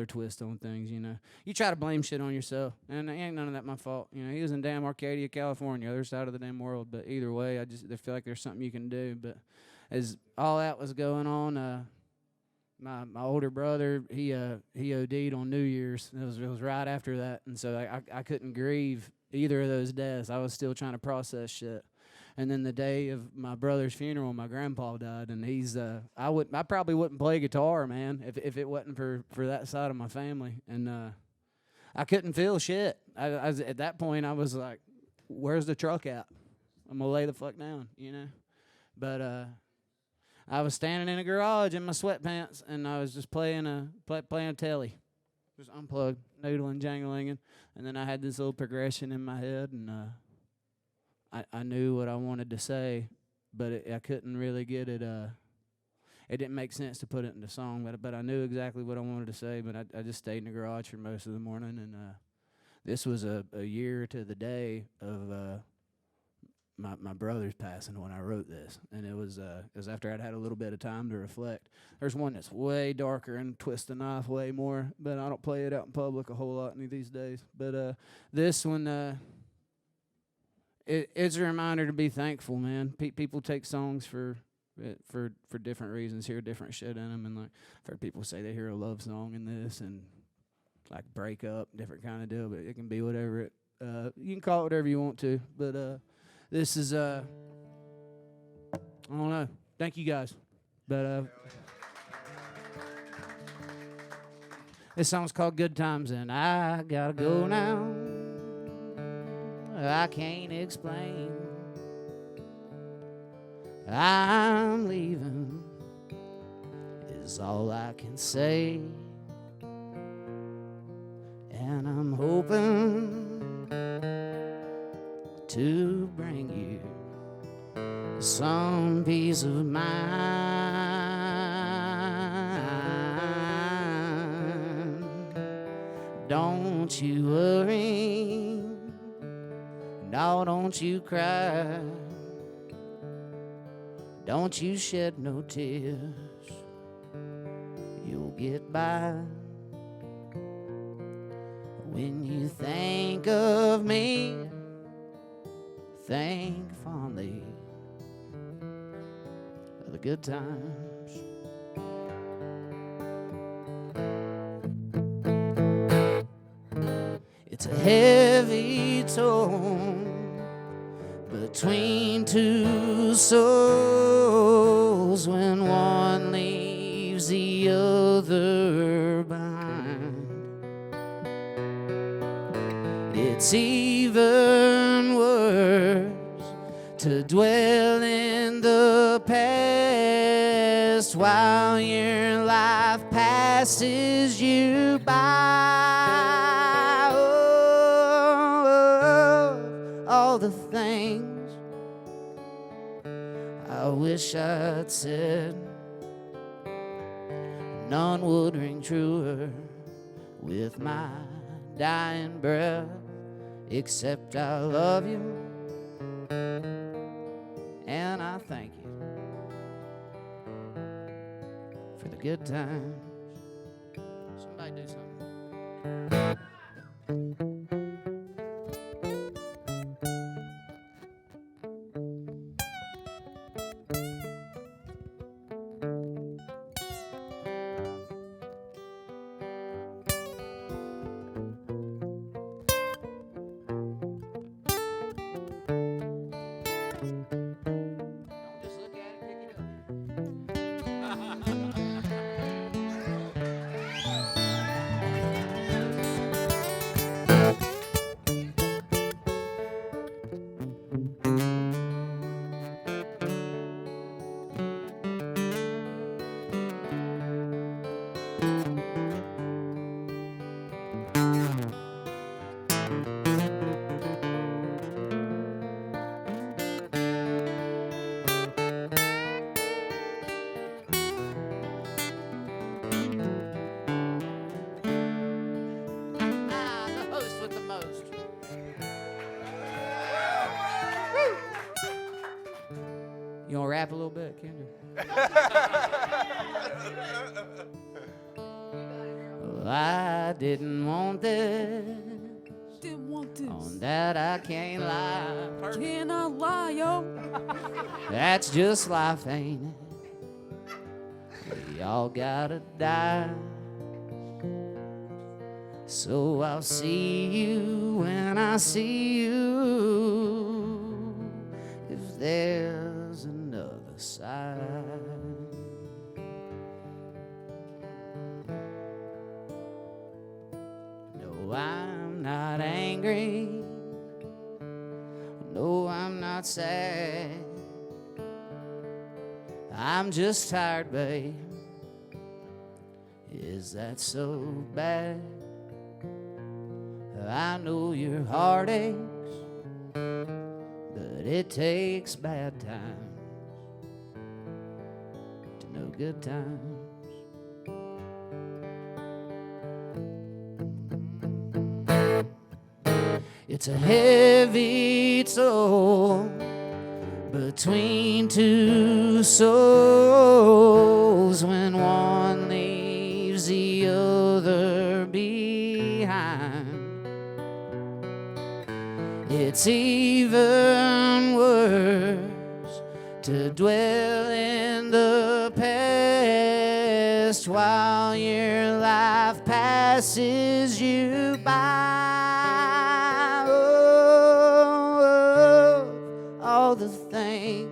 twist on things. You know, you try to blame shit on yourself, and ain't none of that my fault. You know, he was in damn Arcadia, California, other side of the damn world. But either way, I feel like there's something you can do. But as all that was going on, my older brother, he OD'd on New Year's. It was right after that, and so I couldn't grieve either of those deaths. I was still trying to process shit. And then the day of my brother's funeral, my grandpa died, and he's I probably wouldn't play guitar, man, if it wasn't for that side of my family. And I couldn't feel shit. I was, at that point, I was like, "Where's the truck at? I'm gonna lay the fuck down," you know. But I was standing in a garage in my sweatpants, and I was just playing a telly, just unplugged, noodling, jangling, and then I had this little progression in my head, and I knew what I wanted to say, but I couldn't really get it. It didn't make sense to put it in the song, but I knew exactly what I wanted to say. But I just stayed in the garage for most of the morning, and this was a year to the day of my brother's passing when I wrote this, and it was after I'd had a little bit of time to reflect. There's one that's way darker and twist the knife way more, but I don't play it out in public a whole lot any of these days. But this one. It's a reminder to be thankful, man. People take songs for different reasons, hear different shit in them, and like I've heard people say they hear a love song in this and like break up, different kind of deal. But it can be whatever it. You can call it whatever you want to. But this is I don't know. Thank you guys. But this song's called "Good Times," and I gotta go now. I can't explain. I'm leaving is all I can say. And I'm hoping to bring you some peace of mind. Don't you worry, no, don't you cry, don't you shed no tears, you'll get by. When you think of me, think fondly of the good times. It's a heavy toll between two souls when one leaves the other behind. It's even worse to dwell in the past while your life passes you by. Oh, all the things I wish I'd said, none would ring truer with my dying breath, except I love you and I thank you for the good times. Somebody do something. You want to rap a little bit, Kendra? Well, I didn't want this. Didn't want this. On that I can't lie. Cannot lie, yo. That's just life, ain't it? We all gotta die. So I'll see you when I see you, if there's another side. No, I'm not angry. No, I'm not sad. I'm just tired, babe. Is that so bad? I know your heart aches, but it takes bad times to know good times. It's a heavy toll between two souls when one leaves the other behind. It's even worse to dwell in the past while your life passes you by. Oh, all the things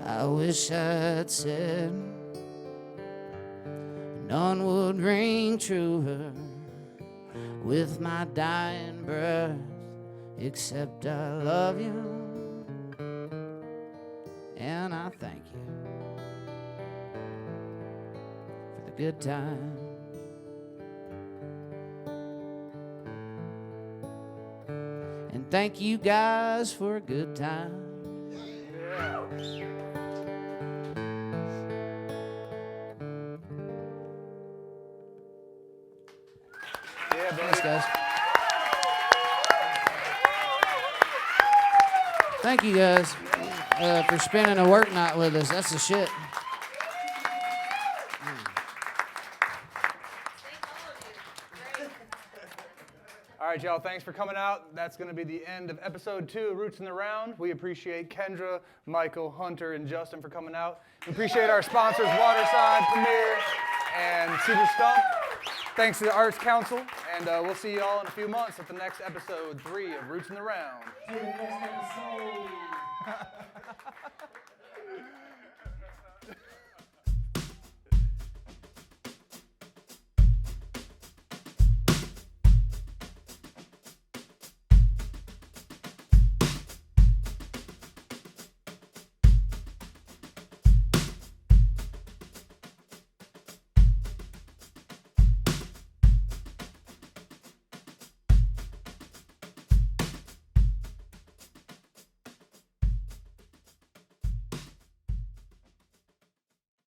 I wish I'd said, none would ring truer with my dying breath, except I love you and I thank you good time. And thank you guys for a good time. Yeah, baby. Thanks, guys. Thank you guys for spending a work night with us. That's the shit. All right, y'all, thanks for coming out. That's going to be the end of episode 2 of Roots in the Round. We appreciate Kendra, Michael, Hunter, and Justin for coming out. We appreciate our sponsors, Waterside, Premier, and Cedar Stump. Thanks to the Arts Council, and we'll see y'all in a few months at the next episode 3 of Roots in the Round. To the next episode.